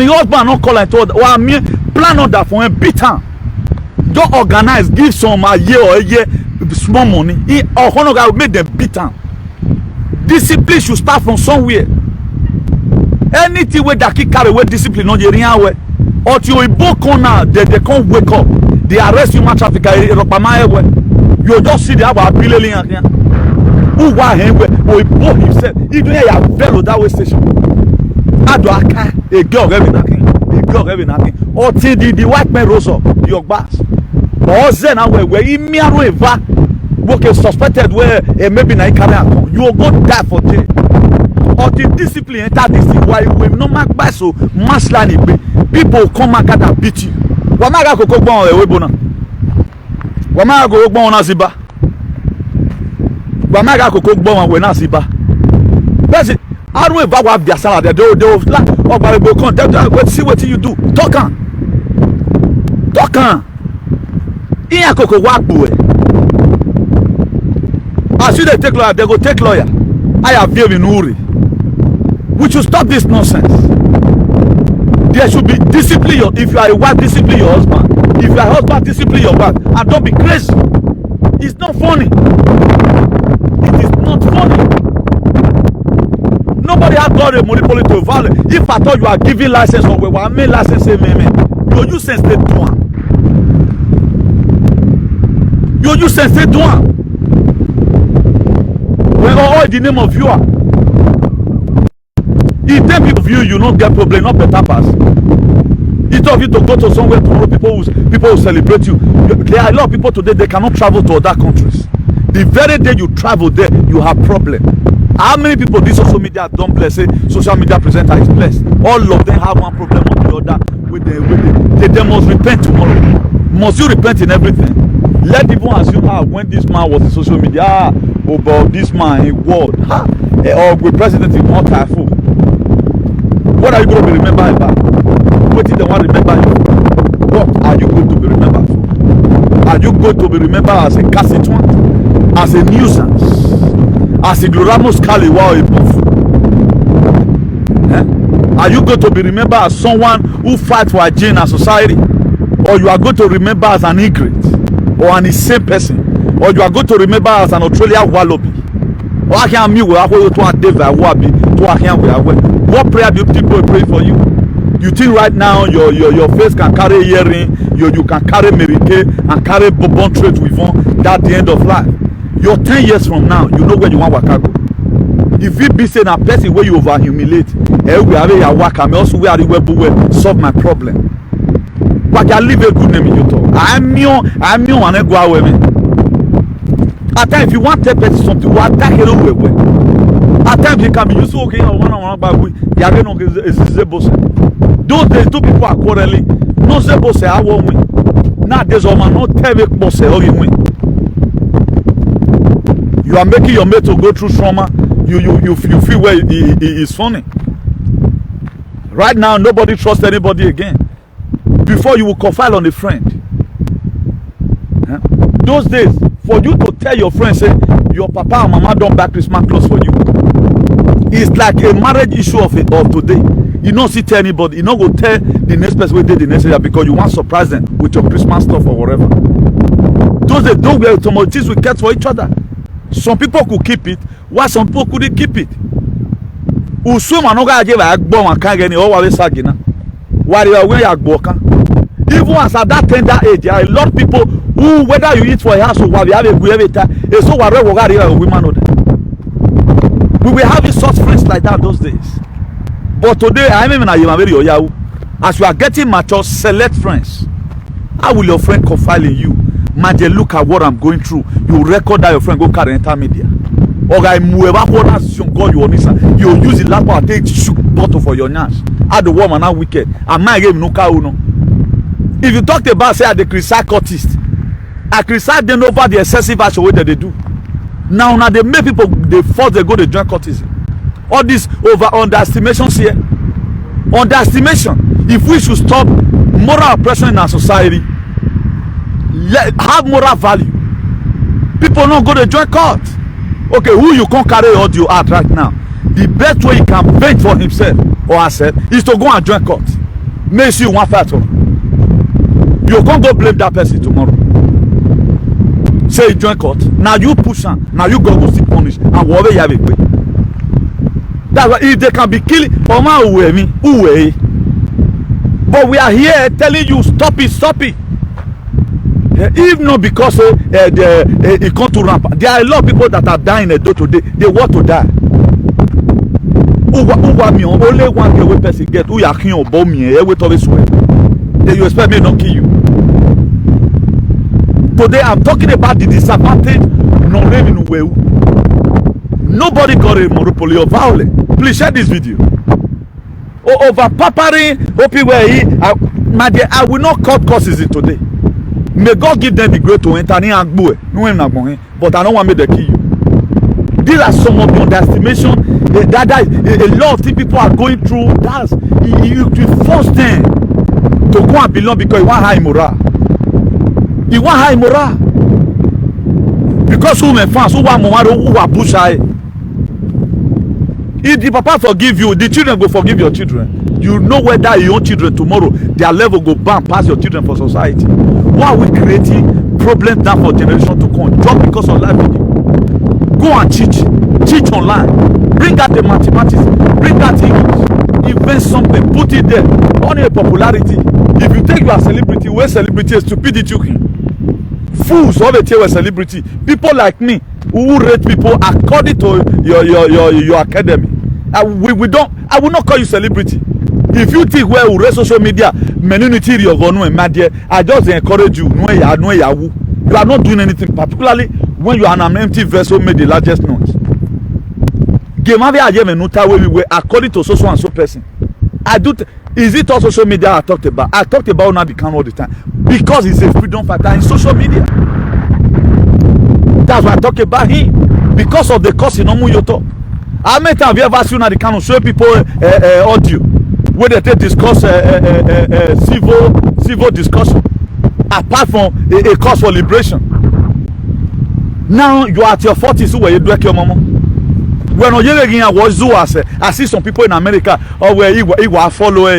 your husband not call and told, well, me plan on that for him, beat him. Don't organize, give some a year small money. Or one guy will make them beat him. Discipline should start from somewhere. Anything where that kick carry away discipline, not the real way. Or to a book corner, they can't wake up. They arrest you, much Africa. You just see the about billion here. Who why him where both himself. He do a fellow that way station. Aduaka, a girl every knocking. Or till the white man rose up your bass. Or then where he mere work suspected where maybe na carry on. You will go die for jail. Or the discipline enter this thing why we no mark by so mass line people come and beat you. Wamaga go gbon e webo na. Wamaga go gbon na siba. Wamaga go gbon we na siba. Because I don't ever have their salary. They will like oh go come let's see what you do. Talk on. Iya koko wa gbo e. As you they take lawyer, they go take lawyer. I have view in Uri. We should stop this nonsense. There should be discipline. If you are a wife, discipline your husband. If you are a husband, discipline your wife. And don't be crazy. It's not funny. It is not funny. Nobody has got a monopoly to value. If I thought you are giving license or we want me license, you use sense to do it. You use sense to do it. When all the name of you are. If 10 people view you, not get problem, not better pass. Instead of you to go to somewhere tomorrow, people will celebrate you. There are a lot of people today, they cannot travel to other countries. The very day you travel there, you have problem. How many people this social media don't bless? Say social media presenter is blessed. All of them have one problem or the other. They must repent tomorrow. Must you repent in everything? Let people assume when this man was in social media, about this man in world, or with president in one typhoon. What are you going to be remembered about? What did they want to remember you? What are you going to be remembered for? Are you going to be remembered as a cassituant, as a nuisance, as a gloramos Kaliwa or Are you going to be remembered as someone who fights for a gain in society? Or you are going to remember as an ingrate or an insane person? Or you are going to remember as an Australian wallaby? What prayer do people pray for you? You think right now your face can carry earring, you can carry Merike and carry Bourbon trade with that the end of life. You're 10 years from now, you know where you want to go. If you be saying a person where you over humiliate, we are your work, I'm also where I solve my problem. But I leave a good name in your talk. I'm your and I go away. At times, if you want to tell something, you attack it away. At times, you can be used to okay, one back with those days, two people are quarreling. No, Zebose, I won't win. Now, there's a man, not tell me, boss, how you win. You are making your mate to go through trauma. You feel where it is funny. Right now, nobody trusts anybody again. Before you will confide on a friend. Those days, for you to tell your friend, say, your papa and mama don't buy Christmas clothes for you. It's like a marriage issue of today. You don't see tell anybody. You don't go tell the next person where they did the next year because you want to surprise them with your Christmas stuff or whatever. Those were some of the things we kept for each other. Some people could keep it, while some people couldn't keep it. Usuma no ga give a gbon wan kan gani o wa we sagina. Wari we agbo kan. Even as at that tender age, there are a lot of people who, whether you eat for a house or what, we have a good every time. So we were having such friends like that those days. But today, I'm even a as you are getting mature, select friends. How will your friend confide in you? Man, they look at what I'm going through. You record that your friend go carry enter media. Or I move up God you use the laptop and take shoot bottle for your nyash. Add the woman now wicked. And my game no car no. If you talk about say the criticize cultists, I criticize them over the excessive action way that they do. Now they make people they force they go to join cultism. All this over underestimations here. Underestimation. If we should stop moral oppression in our society, have moral value. People not go to join cult. Okay, who you can't carry audio out right now? The best way he can vent for himself or herself is to go and join cult. May see one factor. You can't go blame that person tomorrow. Say join court. Now you push on. Now you go still punish. And whatever you have it. That's why if they can be killing, but we are here telling you stop it, stop it. If not because it come to ramp, there are a lot of people that are dying today. They want to die. Only one way person get who are killing or bomb me. Then you expect me to not kill you. Today I'm talking about the disadvantage non-revenue well. Nobody got a monopoly of violence. Please share this video. Over papering, my dear, I will not cut courses in today. May God give them the grace to enter in and go. But I don't want me to kill you. These are some of the underestimation that a lot of things people are going through. That's you force them to go and belong because you want high moral. You want high moral. Because who may fans, who want Momaro, who are bush high. If the papa forgive you, the children will forgive your children. You know whether your own children tomorrow, their level go bam past your children for society. Why are we creating problems now for generation to come? Just because of life video. Go and teach online. Bring out the mathematics, bring out English, invent something, put it there. Only a popularity. If you take your celebrity, where celebrity is stupidity, fools all the time were celebrity. People like me who rate people according to your academy. I will not call you celebrity. If you think well, we social media, I just encourage you. You are not doing anything, particularly when you are an empty vessel made the largest noise. According to social and so person. Is it all social media I talked about? I talked about now become all the time. Because he's a freedom fighter in social media. That's why I talk about him. Because of the course in Omuyoto. How many times have you ever seen that they can show people audio where they discuss civil discussion apart from a cause for liberation? Now you are at your 40s where you do your mama. When I was I see some people in America where you follow or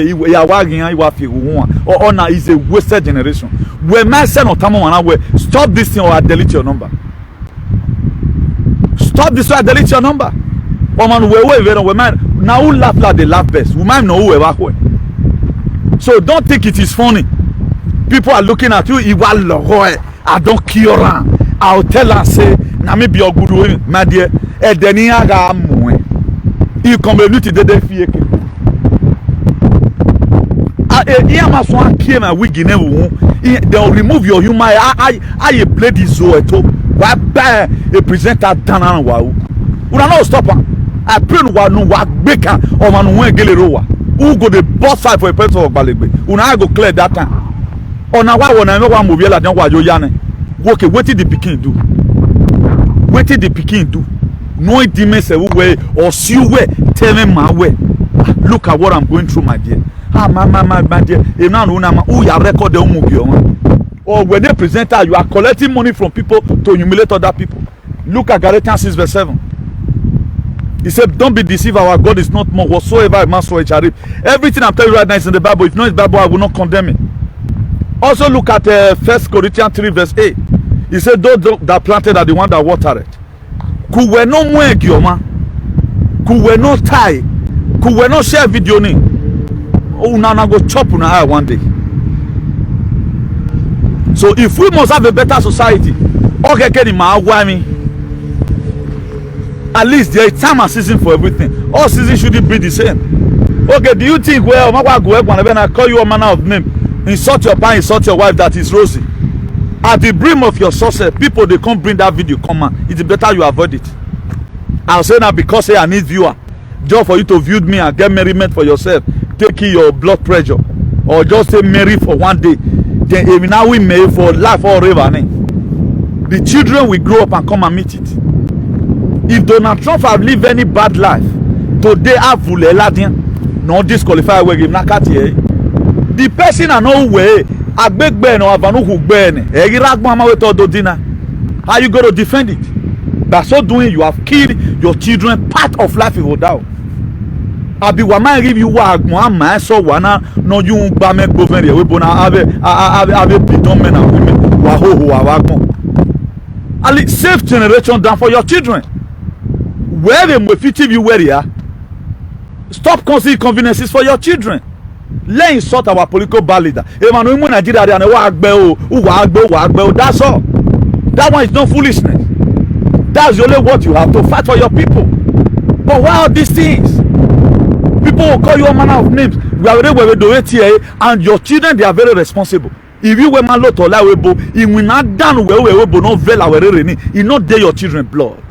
is a wasted generation. When my son or Tamon stop this thing or I delete your number. Stop this or I delete your number. Now who laugh like they laugh best? We might know who. So don't think it is funny. People are looking at you. I don't kill around. I'll tell her say, "Na me be your good way, my dear." You come to the fieke. They'll remove your human. I play this so a presenter done wow. Not stop. I pray no work baker or man when gelero. Who go the boss side for a person of Balegbe? Una go clear that time. On a while when I know one movie like that, what you yane. Okay, what did the Peking do? What did the Peking do? No demons way or see where tell me my way. Look at what I'm going through, my dear. My dear. If now who you record the movie or when they present you are collecting money from people to humiliate other people. Look at Galatians 6:7. He said, "Don't be deceived. Our God is not more whatsoever a man sow shall reap." Everything I'm telling you right now is in the Bible. If not in the Bible, I will not condemn it. Also look at 1 Corinthians 3:8. He said, those that planted are the one that watered it. Could we no more gioma? Could we no tie? Could we no share video ni? Oh, now go chop on eye one day. So if we must have a better society, okay, at least there is time and season for everything. All seasons shouldn't be the same. Okay, do you think, well, when I call you a manner of name, insult your parent, insult your wife, that is Rosie? At the brim of your success, people, they can't bring that video, come on. It's better you avoid it. I'll say that because hey, I need viewer. Just for you to view me and get merriment for yourself, taking your blood pressure. Or just say merry for one day. Then now we may for life or forever. The children will grow up and come and meet it. If Donald Trump have lived any bad life, today I will not disqualify where him nakati. The person I know way I beg Ben or Avanu who Ben. How you going to defend it? By so doing, you have killed your children. Part of life is without. Abi wama give you wag mo so wana no you ba me government we bona ave bidon men and women wa ho wag ali safe generation down for your children. Where them will fit you where you are. Stop causing inconveniences for your children. Let us sort our political bad leader. Emmanuel Nigeria they wag that's all. That one is not foolishness. That's the only what you have to fight for your people. But why are these things? People will call you a manner of names. We are already do it here, and your children they are very responsible. If you were man lot or la webo, it will not done where we will not vela where it not dare your children blood.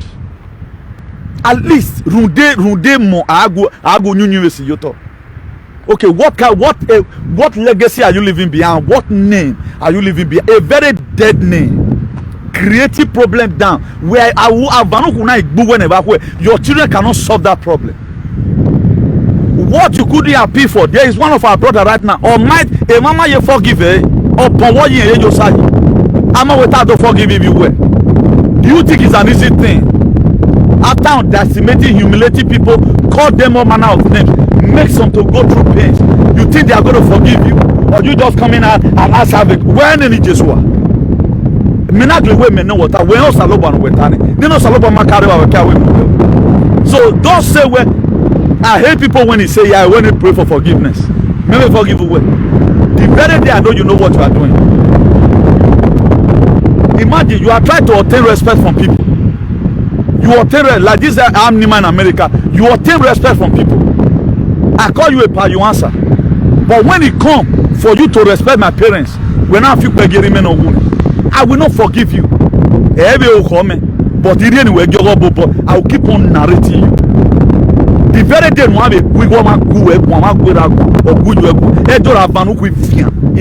At least runde mo agu new yoto. Okay, what legacy are you leaving behind? What name are you leaving behind? A very dead name. Creative problem down where your children cannot solve that problem. What you couldn't appeal for, there is one of our brother right now. Or might a mama you forgive or what you say? I'm without to forgive if you were. Do you think it's an easy thing? After decimating, humiliating people, call them all manner of names, make some to go through pains. You think they are going to forgive you? Or you just come in and ask have it? When in Jesua? Minagli women know what I will saloban with Tani. They know Saloban Makari. So don't say when I hate people when they say yeah, when they pray for forgiveness. Maybe forgive away. The very day I know you know what you are doing. Imagine you are trying to obtain respect from people. You obtain like this I'm Nima in America. You obtain respect from people. I call you a pa, you answer. But when it comes for you to respect my parents, when I feel I will not forgive you. Every will come, but anyway, I will keep on narrating you. The very day we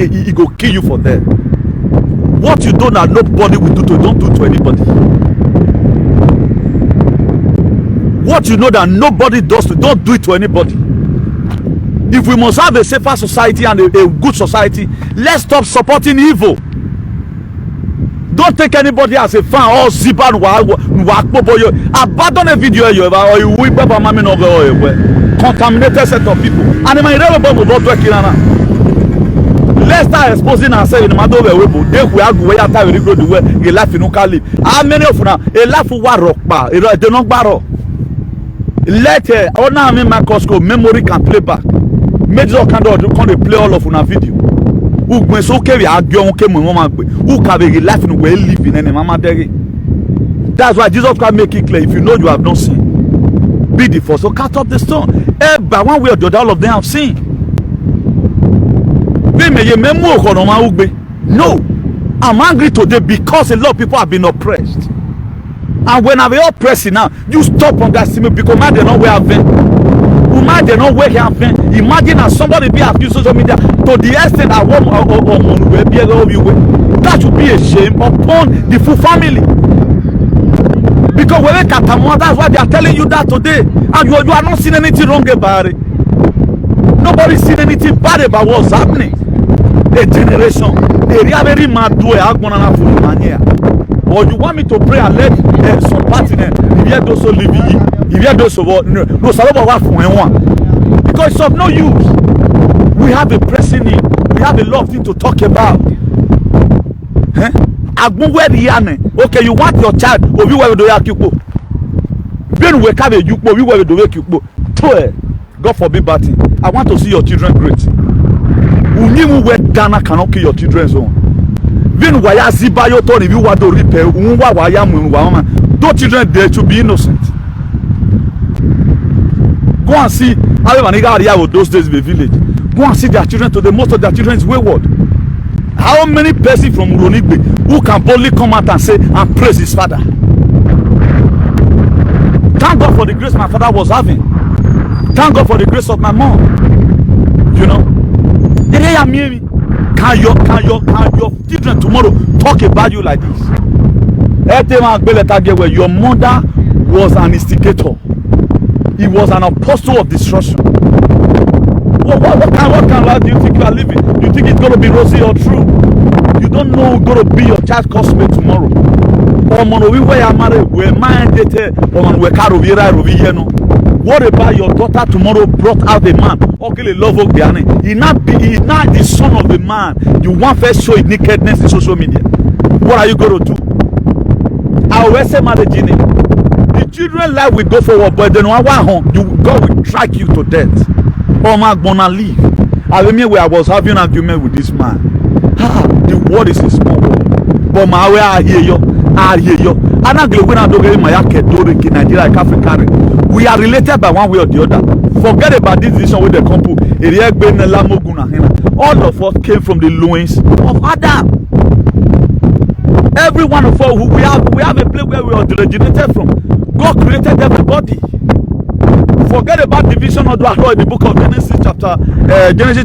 he go kill you for that. What you do that nobody will do to don't do to anybody. What you know that nobody does to don't do it to anybody. If we must have a safer society and a good society, let's stop supporting evil. Don't take anybody as a fan or ziban abandon a video or you will contaminated set of people. And my rebel not working on. Let's start exposing ourselves in the matter of a webo. They will go where after we go the way a life in Ukali. How many of now a life of war rock bar? They don't borrow. Let on now microscope memory can play back. Major kind of can play all of una video. Who when so carry agion came who can be life in way living and mama dere. That's why Jesus can make it clear. If you know you have not seen, be the first. So cut up the stone. By one way or the other, all of them have seen. No, I'm angry today because a lot of people have been oppressed. And when I'm oppressing now, you stop on that scene because man they know where I've been. Man they know where I've been. Imagine that somebody be accused social media to the extent that that should be a shame upon the full family. Because when they that's why they are telling you that today, and you are not seeing anything wrong about it. Nobody seen anything bad about what's happening. A generation, very mad do or you want me to pray and let some partner if you those so live if you those no salaba for one because it's of no use. We have a pressing need, we have a lot of things to talk about. Okay, you want your child, or we will do yakipo. Then we have a yupo, we will do yakipo. God forbid bad thing. I want to see your children great. Unimu where Ghana cannot kill your children's own. Then why are Zibayo told if you want to repair? Those children there to be innocent. Go and see how many guys those days in the village. Go and see their children today. Most of their children is wayward. How many persons from Ronigbe who can boldly come out and say and praise his father? Thank God for the grace my father was having. Thank God for the grace of my mom. You know, can your children tomorrow talk about you like this? Your mother was an instigator. He was an apostle of destruction. What kind of life do you think you are living? Do you think it's going to be rosy or true? You don't know who's going to be your child cosmate tomorrow. What about your daughter tomorrow brought out a man? Okay, love he not the son of the man. You want first show his nakedness in social media. What are you going to do? I always say marriage. The children life will go forward, but then God will drag you to death. Oh my gonna leave. I remember where I was having an argument with this man. The world is a small world. But my way I hear you. I'm not going to my Nigeria, Africa. We are related by one way or the other. Forget about this decision with the couple. All of us came from the loins of Adam. Every one of us, we have a place where we are originated from. God created everybody. Forget about division of the in the book of Genesis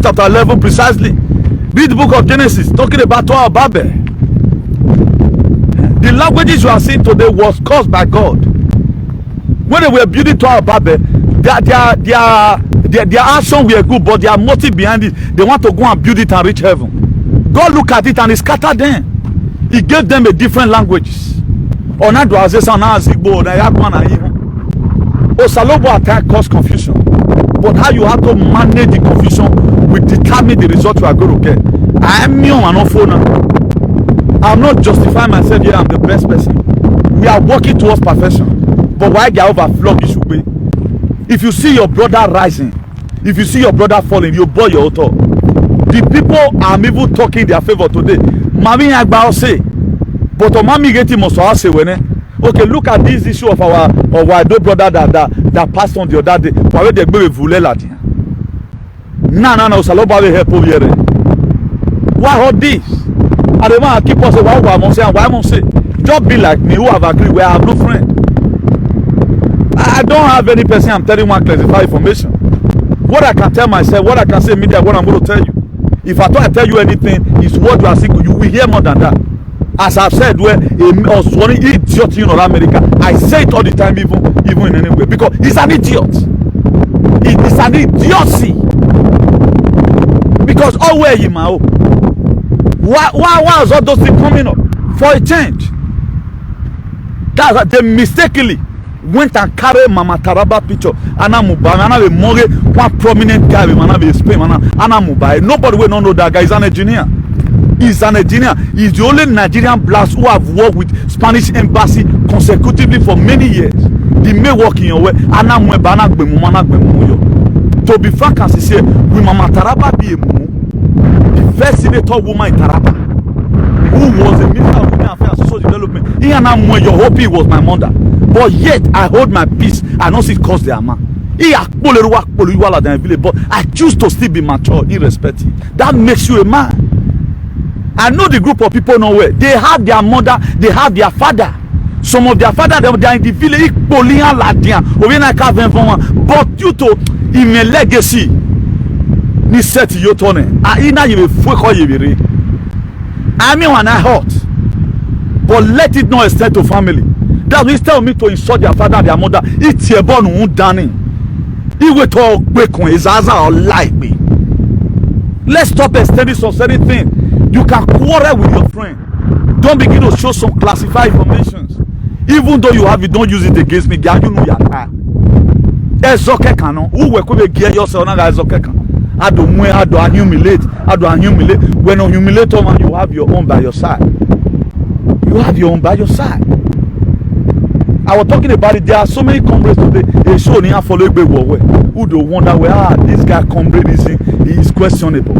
chapter 11 precisely. Read the book of Genesis talking about Tower of Babel. The languages you are seeing today was caused by God. When they were building Tower of Babel, their action were good, but their motive behind it, they want to go and build it and reach heaven. God looked at it and he scattered them. He gave them a different languages. Osalobo attack cause confusion, but how you have to manage the confusion will determine the result you are going to get. I'm not justifying myself here. I'm the best person. We are working towards perfection, but why get overflow you should be? If you see your brother rising, if you see your brother falling, you boy your author. The people are even talking in their favor today. Mami Agba say, but Mami get him also say when. Okay, look at this issue of our brother that passed on the other day. Why they go with Vulelati? No, Saloba will help over here. Why all this? I don't want to keep us saying why I'm saying. Just be like me who have agreed where I have no friend. I don't have any person I'm telling one classified information. What I can tell myself, what I can say media, what I'm going to tell you. If I tell you anything, it's what you are seeing. You will hear more than that. As I've said, where a one idiot in America, I say it all the time, even in any way, because he's an idiot. It's an idiocy. Because always him, why is all those things coming up for a change? That they mistakenly went and carried Mama Taraba picture. Anna Mubai, Anna more one prominent guy, Anna Spain, Anna Mubai. Nobody will not know that guy is an engineer. He's an engineer. He's the only Nigerian blast who have worked with Spanish embassy consecutively for many years. He may work in your way. To be frank and sincere, will Mama Taraba be a mumu? The first senator woman in Taraba, who was the Minister of Women Affairs and Social Development. You're hoping he was my mother. But yet, I hold my peace. I don't see it cause their man. But I choose to still be mature, irrespective. That makes you a man. I know the group of people nowhere. They have their mother, they have their father. Some of their father, they are in the village. But due to a legacy, ni set yotone. Aina you will I mean when I hurt, but let it not extend to family. That will tell me to insult their father and their mother. It's your born who done it. He will talk quick on his answer or like me. Let's stop extending some certain thing. You can quarrel with your friend. Don't begin to show some classified information. Even though you have it, don't use it against me. You know your car. Ezoke canon. Who will come get yourself now? Ezoke canon. I don't humiliate. When you humiliate man, you have your own by your side. You have your own by your side. I was talking about it. There are so many comrades today. They show me follow who do wonder where this guy comrade is questionable.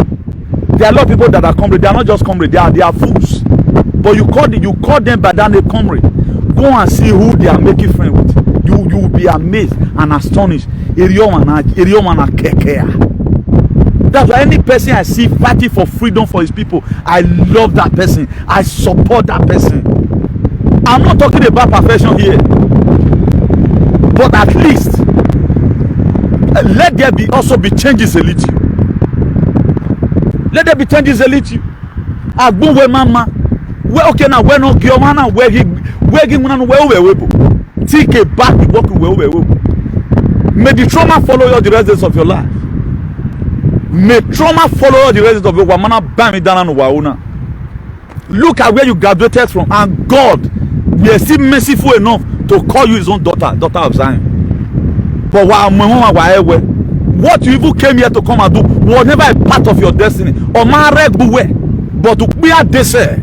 There are a lot of people that are comrade. They are not just comrade. They are fools. But you call them by that name comrade. Go and see who they are making friends with. You will be amazed and astonished. That's why any person I see fighting for freedom for his people, I love that person. I support that person. I'm not talking about perfection here, but at least let there also be changes a little. Let there be changes a little. Agbun we mama, we okay now. We no give man we take a back the work we. May the trauma follow you the rest of your life. May trauma follow you the rest of your life. Mana bam down on wauna. Look at where you graduated from, and God. He is still merciful enough to call you his own daughter of Zion. But what you even came here to come and do was never a part of your destiny. But to be at this, a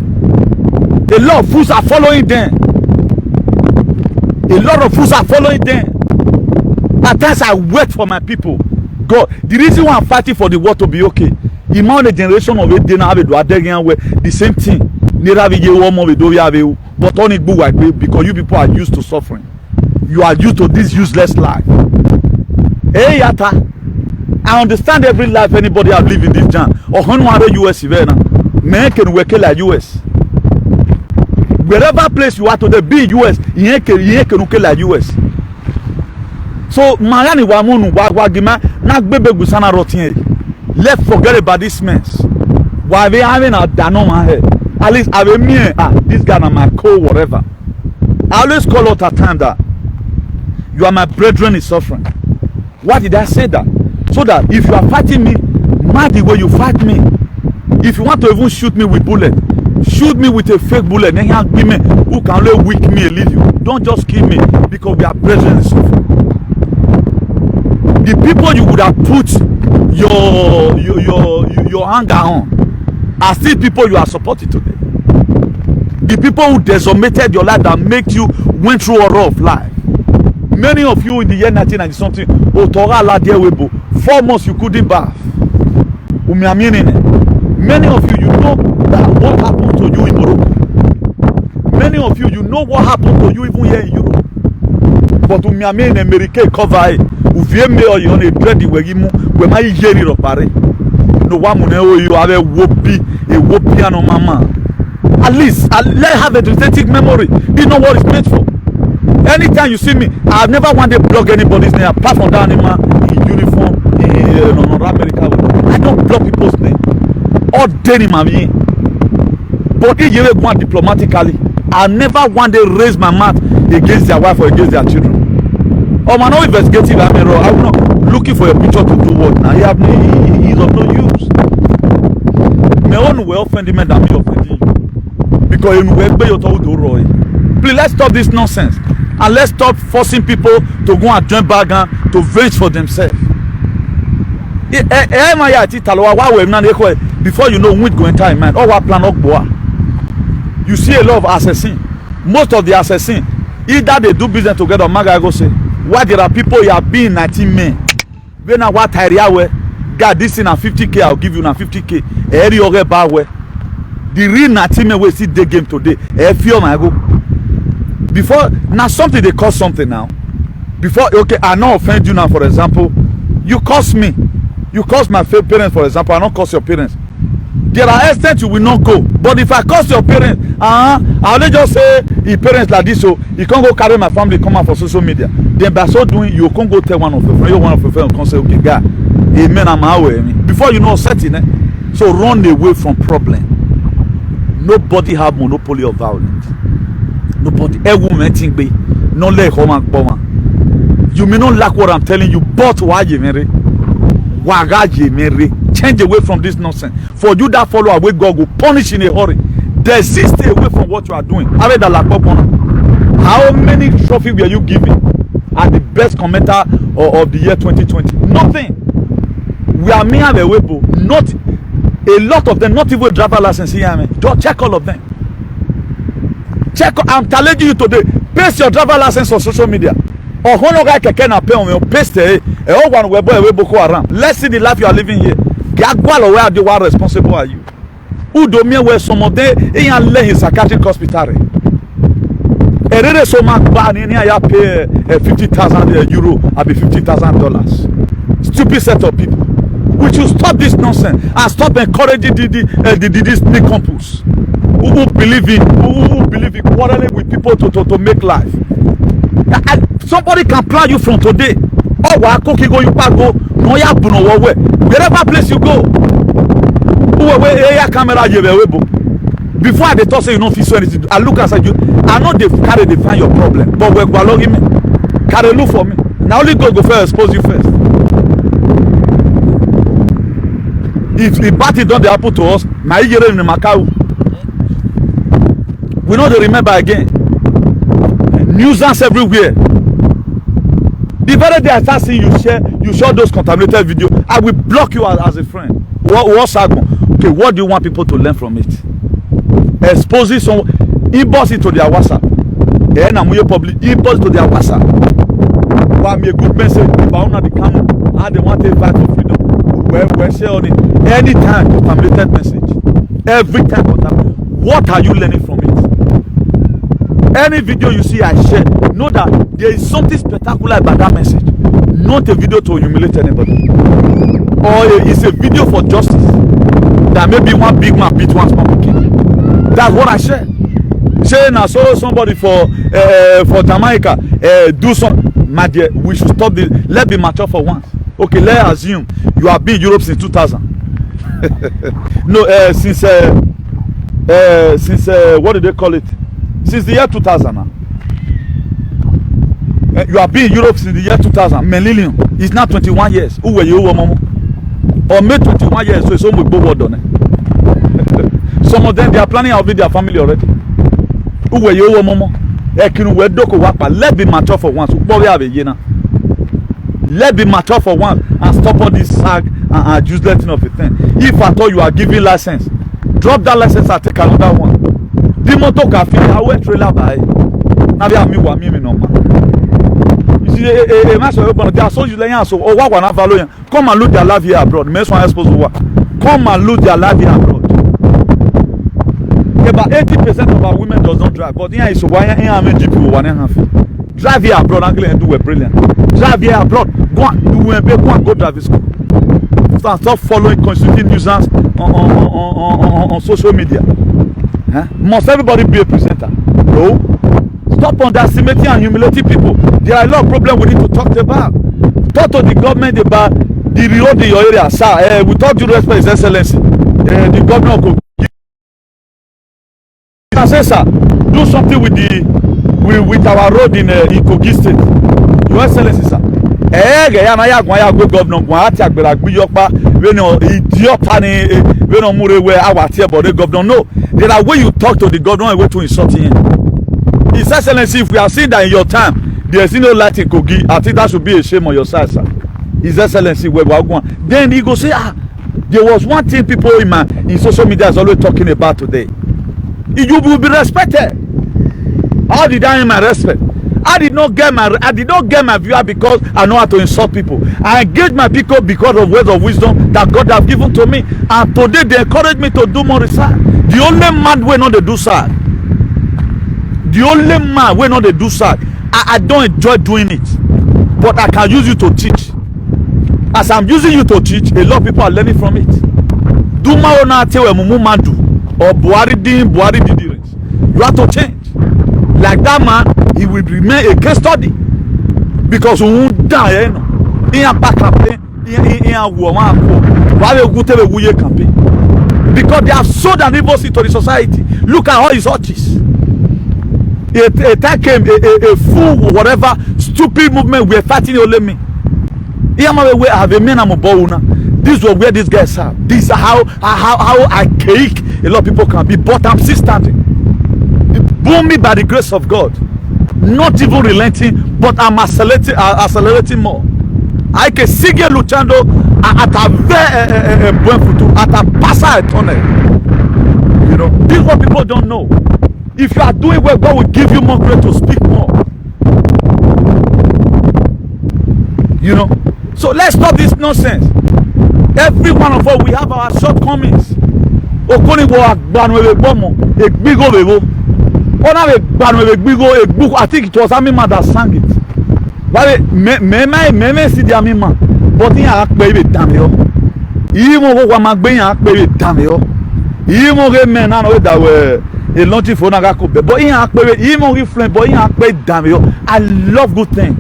lot of fools are following them. A lot of fools are following them. At times I wait for my people. God, the reason why I'm fighting for the world to be okay. Imagine the generation of it, the same thing. But only because you people are used to suffering. You are used to this useless life. Hey Yata, I understand every life anybody have lived in this jam. Or US men can work like US. Wherever place you are today, be US, you can work like US. So Mariani Wamunu Wagima, not baby Gusana Rotier. Let's forget about this mess. Why they having a Danoma head? At least I me this guy and my whatever. I always call out a time that you are my brethren is suffering. Why did I say that? So that if you are fighting me, mad the way you fight me. If you want to even shoot me with bullet, shoot me with a fake bullet. Then you give me who can only weak me and leave you. Don't just kill me because we are brethren is suffering. The people you would have put your anger on are still people you are supporting today. The people who decimated your life that make you went through a rough life. Many of you in the year 1990 something, 4 months you couldn't bath. Many of you, you know that what happened to you in Morocco. Many of you, you know what happened to you even here in Europe. But in America cover it. Uvie me o yon e bread wegimu we ma yeri ro pare. No wa mu ne o yo ave wopi ano mama. At least let have a authentic memory. You know what it's made for. Anytime you see me, I've never wanted to block anybody's name apart from that animal in uniform in America. I don't block people's name. All day mami. But if you go on diplomatically, I never want to raise my mouth against their wife or against their children. Oh man, no investigative. I'm not looking for your picture to do what. Now he is of no use. My own way offending me than me offending you. Because you know please let's stop this nonsense and let's stop forcing people to go and join bargain to venge for themselves. Before you know which going time man, our plan you see a lot of assassins. Most of the assassins either they do business together or Maga go say. Why there are people you have been 19 men. When I what God this in a 50k, I'll give you na 50k. The real 19 men will see the game today. Before now something they call something now. Before okay, I not offend you now, for example. You curse me. You curse my parents, for example, I not curse your parents. There are extent you will not go. But if I curse your parents, I'll just say your parents like this, so you can't go carry my family come out for social media. Then by so doing, you can't go tell one of your friends, one of your friends can say, okay, God, amen, I'm away. Before you know setting it, so run away from problem. Nobody have monopoly of violence. Nobody. No let home. You may not like what I'm telling you, but why you marry? Change away from this nonsense. For you that follow away, God will punish in a hurry. Desist away from what you are doing. How many trophies were you giving at the best commenter of the year 2020? Nothing. We are mere available. Not a lot of them, not even driver license here. Just check all of them. Check. I'm challenging you today. Paste your driver license on social media. Or hono guy keke na pay on paste it. Oh one webo ewe Boko Haram. Let's see the life you are living here. Gagwalo where the one responsible are you? Who do me where some of them in lay his psychiatric hospital? Erere so much ban in here pay 50,000 euro, I be $50,000. Stupid set of people. We should stop this nonsense and stop encouraging this nincompoos who believe in quarreling with people to make life. Somebody can plan you from today. Oh, wherever place you go. Camera before I talk say you don't feel anything. I look and say you. I know they carry they find your problem, but we go along me. Carry look for me. Now only God go first expose you first. If the party don't happen to us, my year in Macau, we know they remember again. Nuisance everywhere. The very day I start seeing you share those contaminated videos, I will block you as a friend. What's happening? Okay, what do you want people to learn from it? Exposing some, inbox it to their WhatsApp. And I'm here public, inbox to their WhatsApp. Well, me a good message. But on the camera, how they want to fight for freedom. We're sharing it. Anytime contaminated message. Every time contaminated. What are you learning from it? Any video you see I share, know that there is something spectacular about that message. Not a video to humiliate anybody. Or it's a video for justice. That maybe one big man beat one small kid. That's what I share. Saying I saw somebody for Jamaica do some. My dear, we should stop this. Let's be mature for once. Okay, let's assume you have been in Europe since 2000. No, since what do they call it? Since the year 2000 now. You have been in Europe since the year 2000. Millennium. It's now 21 years. Who were you, Momo? Or made 21 years, so it's almost both done. Some of them, they are planning out with their family already. Who were you, Momo? Let's be mature for once. Let's be mature for once and stop all this sag and useless thing of a thing. If at all you are giving license, drop that license and take another one. The motor cafe, I went trailer by. Now they are me no man. You see, a master open. They are so useless. So, oh, what one value? Come and lose their life here abroad. The next one is supposed to work. Come and lose their life here abroad. About 80% of our women does not drive, but here is why I mean GP 1.5. Drive here abroad and do it brilliant. Drive here abroad, go and go drive school. Stop following constituting nuisance on social media. Huh? Must everybody be a presenter? No. Stop underestimating and humiliating people. There are a lot of problems we need to talk about. Talk to the government about the road in your area, sir. We talk to respect His Excellency. The governor of Kogi. I say, sir, do something with our road in Kogi State. Your Excellency, sir. Go governor. No, there are way you talk to the governor and way to insult him. His Excellency, if we have seen that in your time, there is no light in Kogi, I think that should be a shame on your side, sir. His Excellency, where we are going. Then he go say, there was one thing people in social media is always talking about today. You will be respected. How did I earn my respect? I did not get my viewer because I know how to insult people. I engage my people because of words of wisdom that God has given to me. And today they encourage me to do more research. The only man wey not they do research. The only man wey not they do research. I don't enjoy doing it, but I can use you to teach. As I'm using you to teach, a lot of people are learning from it. Do my own mandu or Buhari did. You have to change. Like that man, he will remain a case study because we won't die. He a back campaign. He a woman. Why they go to the Wuye campaign? Because they have sold an evil seed to the society. Look at all his churches. A time came a fool whatever stupid movement we are fighting only me. We have a man I'm a bowuna. This was where these guys are. This is how archaic a lot of people can be. But I'm still standing. Boom me by the grace of God. Not even relenting, but I'm accelerating more. I can see luchando at a buen futuro, at a pasa tunnel. You know, this is what people don't know. If you are doing well, God will give you more grace to speak more. You know, so let's stop this nonsense. Every one of us, we have our shortcomings. Okoni wo agbanu ebe gbomo, egbigo bebo. Ona be gbanu ebe gbigo egbuko. I think it was Amima that sang it. Wale me si di Amima, but in akpe ebe damyo. Imo go kwa magbe yan akpe ebe damyo. Imo ge mena no da we a launching for na ko be, but in akpe imo ge flame, but in akpe damyo. I love good things.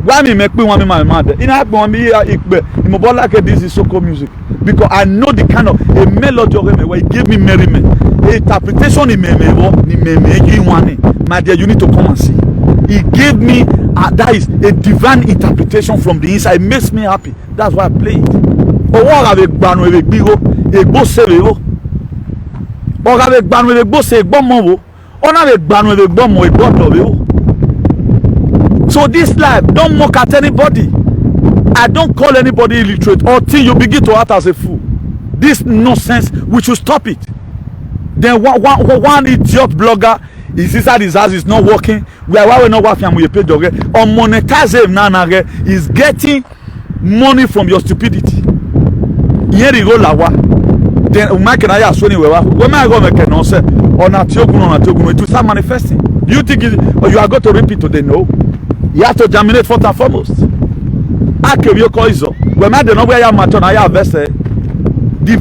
Why me make me want me my mother? In I want me ikbe. Imo like this is soca music because I know the kind of a melody where it give me merriment. A interpretation in me my dear, you need to come and see. It gave me that is a divine interpretation from the inside. It makes me happy. That's why I play it. Owo avec gbanu avec bigo egbo serewo. O avec gbanu avec gbo se egbo mo wo. Ona avec gbanu avec gbo mo egbo dobewo. So this life, don't mock at anybody. I don't call anybody illiterate until you begin to act as a fool. This nonsense, we should stop it. Then one idiot blogger is inside his house, is not working. Why we not working and we pay the on monetize is getting money from your stupidity. Here you go lawa. Then Mike and I are swinging where am I going to make nonsense on a tiogun to start manifesting? Do you think or you are going to repeat today? No. You have to germinate first and foremost. The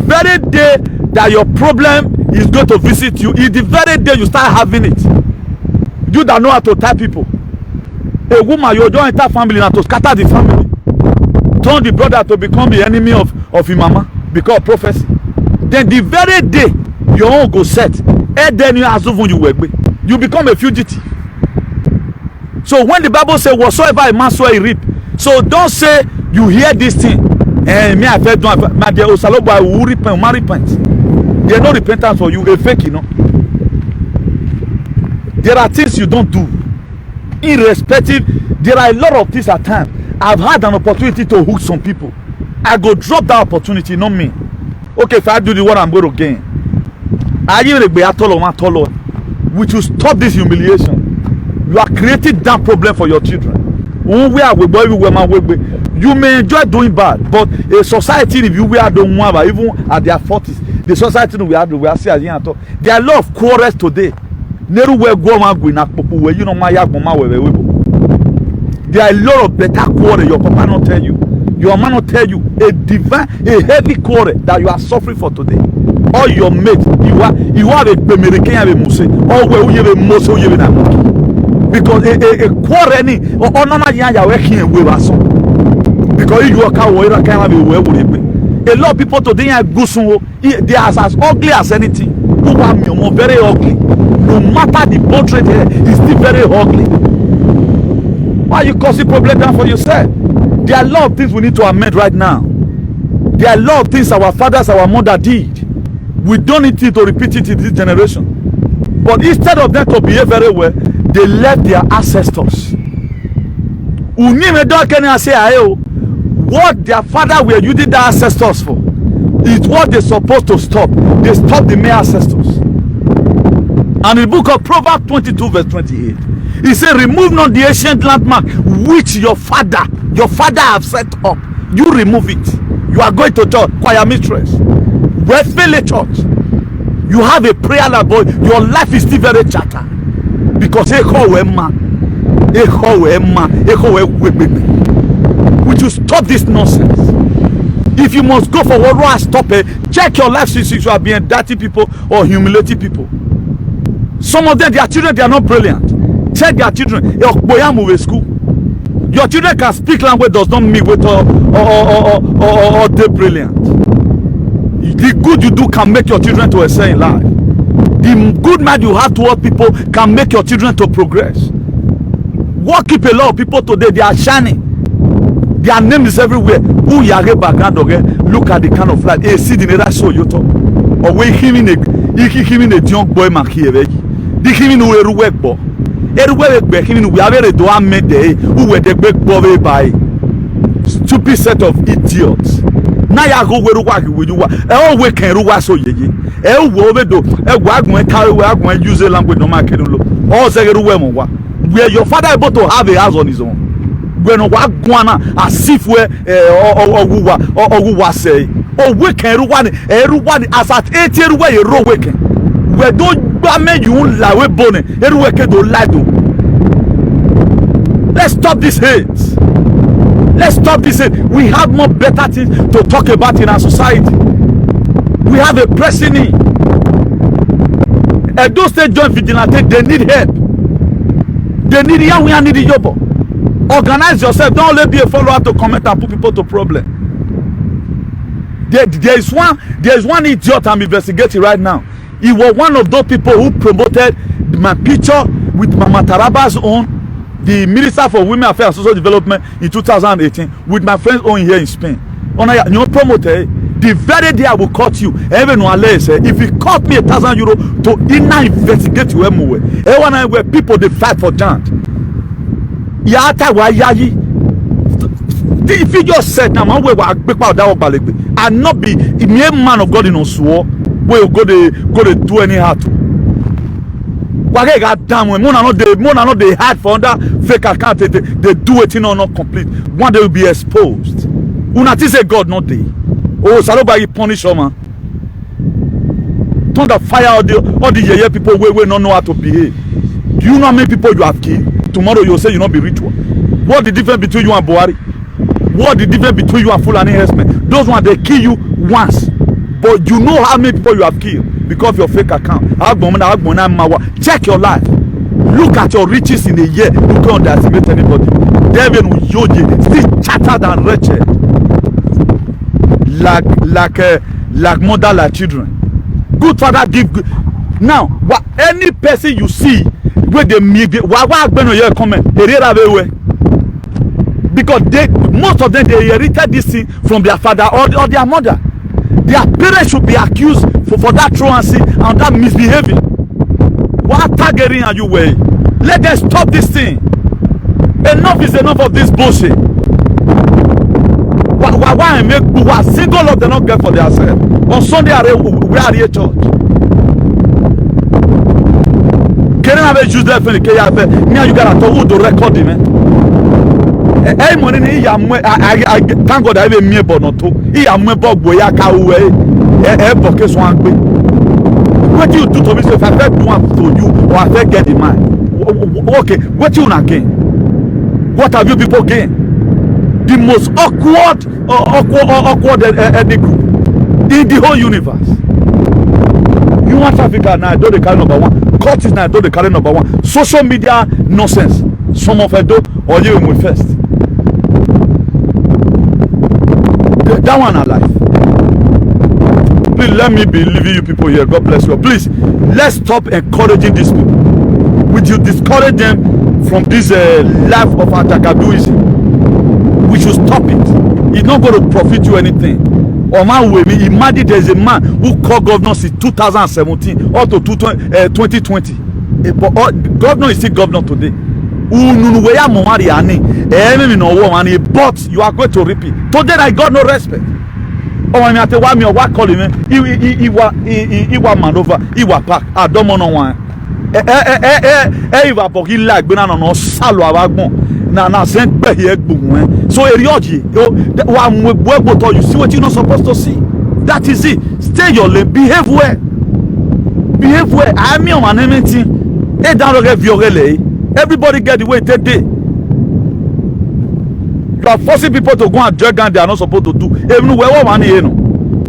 very day that your problem is going to visit you is the very day you start having it. You don't know how to tell people. A woman, you don't enter family and to scatter the family. Turn the brother to become the enemy of his mama because of prophecy. Then the very day your own go set, and then you become a fugitive. So when the Bible says whatsoever a man sow he reap, so don't say you hear this thing and me I felt my dear Osalobo will repent, man repent. There's no repentance for you, a fake, you know. There are things you don't do. Irrespective, there are a lot of things at times. I've had an opportunity to hook some people. I go drop that opportunity, not me. Okay, if I do the one I'm going to gain. We should stop this humiliation. You are creating that problem for your children. You may enjoy doing bad, but a society if you are doing one, even at their 40s, the society we are seeing. There are a lot of quarrels today. There are a lot of better quarrel. Your papa not tell you, your man not tell you a heavy quarrel that you are suffering for today. All your mates, you have a American or where you have a most because a quarrel or honor ya working away because you are a lot of people today are good, they are as ugly as anything. Who are very ugly. No matter the portrait here, it's still very ugly. Why you causing problem down for yourself? There are a lot of things we need to amend right now. There are a lot of things our fathers, our mother did. We don't need to repeat it in this generation. But instead of them to behave very well, they left their ancestors. What their father were using their ancestors for is what they're supposed to stop. They stopped the mere ancestors. And in the book of Proverbs 22 verse 28, he said, remove not the ancient landmark which your father have set up. You remove it. You are going to church, choir mistress, Westfield Church. You have a prayer lab, but your life is still very chatter. Because we should stop this nonsense. If you must go for what stop it, check your life since you are being dirty people or humiliating people. Some of them, their children, they are not brilliant. Check their children. School. Your children can speak language does not mean with or they're brilliant. The good you do can make your children to excel in life. The good mind you have toward people can make your children to progress. What keep a lot of people today? They are shining. Their name is everywhere. Who yare background okay? Look at the kind of life. A seed in the show you talk. Or we him in a young boy makieve. The him in a work bo. Everywhere we have a doa made who were the big boy by stupid set of idiots. na ya go we ruwa ki wujuwa e o we kan ruwa so yeye e wo obedo e gwa agun carry we agun use language no ma kedun lo o se ruwa mo wa where your father able to have a house on his own when wa gwana as if we oguwa say o we kan ruwa ni as at 80 ruwa ye ro we kan we do gba meju la we bone e ruwa ke do lado. Let's stop this hate. Let's stop this hate. We have more better things to talk about in our society. We have a pressing need. And those that join vigilante, they need help. They need young, we need job. Organize yourself. Don't only be a follower to comment and put people to problem. There is one idiot I'm investigating right now. He was one of those people who promoted my picture with Mama Taraba's own, the Minister for Women Affairs and Social Development in 2018 with my friends own here in Spain. You promoter, the very day I will cut you, even if you cut me €1,000 to inner investigate you, everyone where people they fight for jant. If you just said now, I'm not be a mere man of God in Oswo where you go to do anyhow to. Why got damn when Mona not they hide for under fake account they do it in or not complete. One day will be exposed. Unati say God not they. Oh, Saloba you punish man. Don't the fire all the yeye people where not know how to behave. Do you know how many people you have killed? Tomorrow you'll say you not be ritual. What the difference between you and Buhari? What the difference between you and Fulani herdsmen? Those ones they kill you once, but you know how many people you have killed because of your fake account. Check your life. Look at your riches in a year. You can't underestimate anybody. David Uyoji still chattered and wretched, like mother, like children. Good father give good. Now, what any person you see where they make comment, because most of them they inherited this thing from their father or their mother. Their parents should be accused for that truancy and that misbehaving. What targeting are you wearing? Let them stop this thing. Enough is enough of this bullshit. Why make a single lot they not get for themselves? On Sunday we are here church. Can I have use that for the KFA? Now you gotta talk to record him, man. Hey, money, I thank God I have a mere but not to. He am a bog boy, I can't wait. Buckets one way. What do you do to me if I do one to you or I get the man? Okay, what you not gain? What have you people gain? The most awkward group in the whole universe. You want Africa now, do the carry number one. Court is now, do the carry number one. Social media nonsense. Some of it do, or you will first. That one alive. Please let me be leaving you people here. God bless you. Please, let's stop encouraging these people. Would you discourage them from this life of Atakaduism? We should stop it. It's not going to profit you anything. Or man, imagine there's a man who called governor since 2017 or to 2020. Governor is still governor today. But you are going to repeat. Today I got no respect. Oh, I mean, why me or what calling me? He was man over. He was back. I don't know one. He like banana no salo abagbon. Na send be here gbun. So erioji. You see what you're not supposed to see. That is it. Stay your lane. Behave well. Behave well. I mean, on anything. Hey, down get violé. Everybody get the way they did. You are forcing people to go and drag and they are not supposed to do. Even where one here no.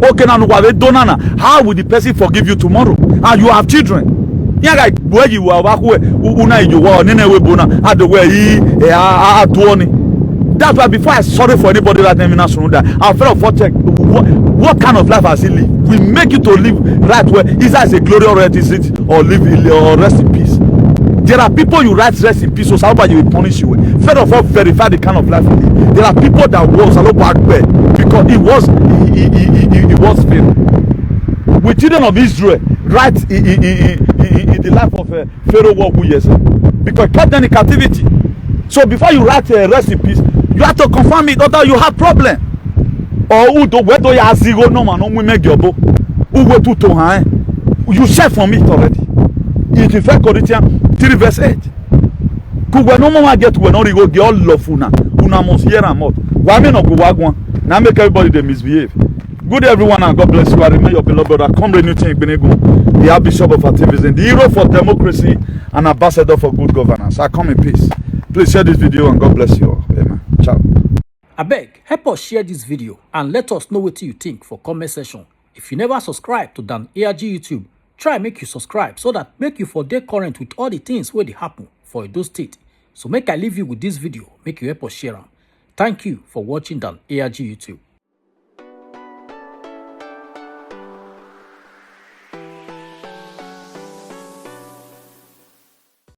Okay, now how will the person forgive you tomorrow? And you have children. Yeah, like where you are back where una you are nene we bona at the way that's why before I sorry for anybody that name in Asununda, I felt for check what kind of life has he lived? We make you to live right where is as a glorious exit or live or rest in peace. There are people you write rest in peace, so somebody will punish you. First of all, verify the kind of life you live. There are people that was a lot back there because he was failed. With children of Israel, right in the life of Pharaoh walk who yes, because he kept them in captivity. So before you write rest in peace, you have to confirm it, otherwise you have problem. or uto weto ya zero no man no we make yobo uwe tuto han you share from it already. It in 1 Corinthians 3 verse 8. Kugwe no mama get we no go get all love una must hear am out. Why me no go wagwan? Now make everybody they misbehave. Good day everyone and God bless you. I remain your beloved brother Comrade Newton Igbenegu, the Archbishop of activism, the hero for democracy and ambassador for good governance. I come in peace. Please share this video and God bless you all. Amen. Ciao. Abeg, help us share this video and let us know what you think for comment section. If you never subscribe to Dan ARG YouTube, try make you subscribe so that make you for dey current with all the things wey dey happen for Edo State. So make I leave you with this video, make you help us share am. Thank you for watching Dan ARG YouTube.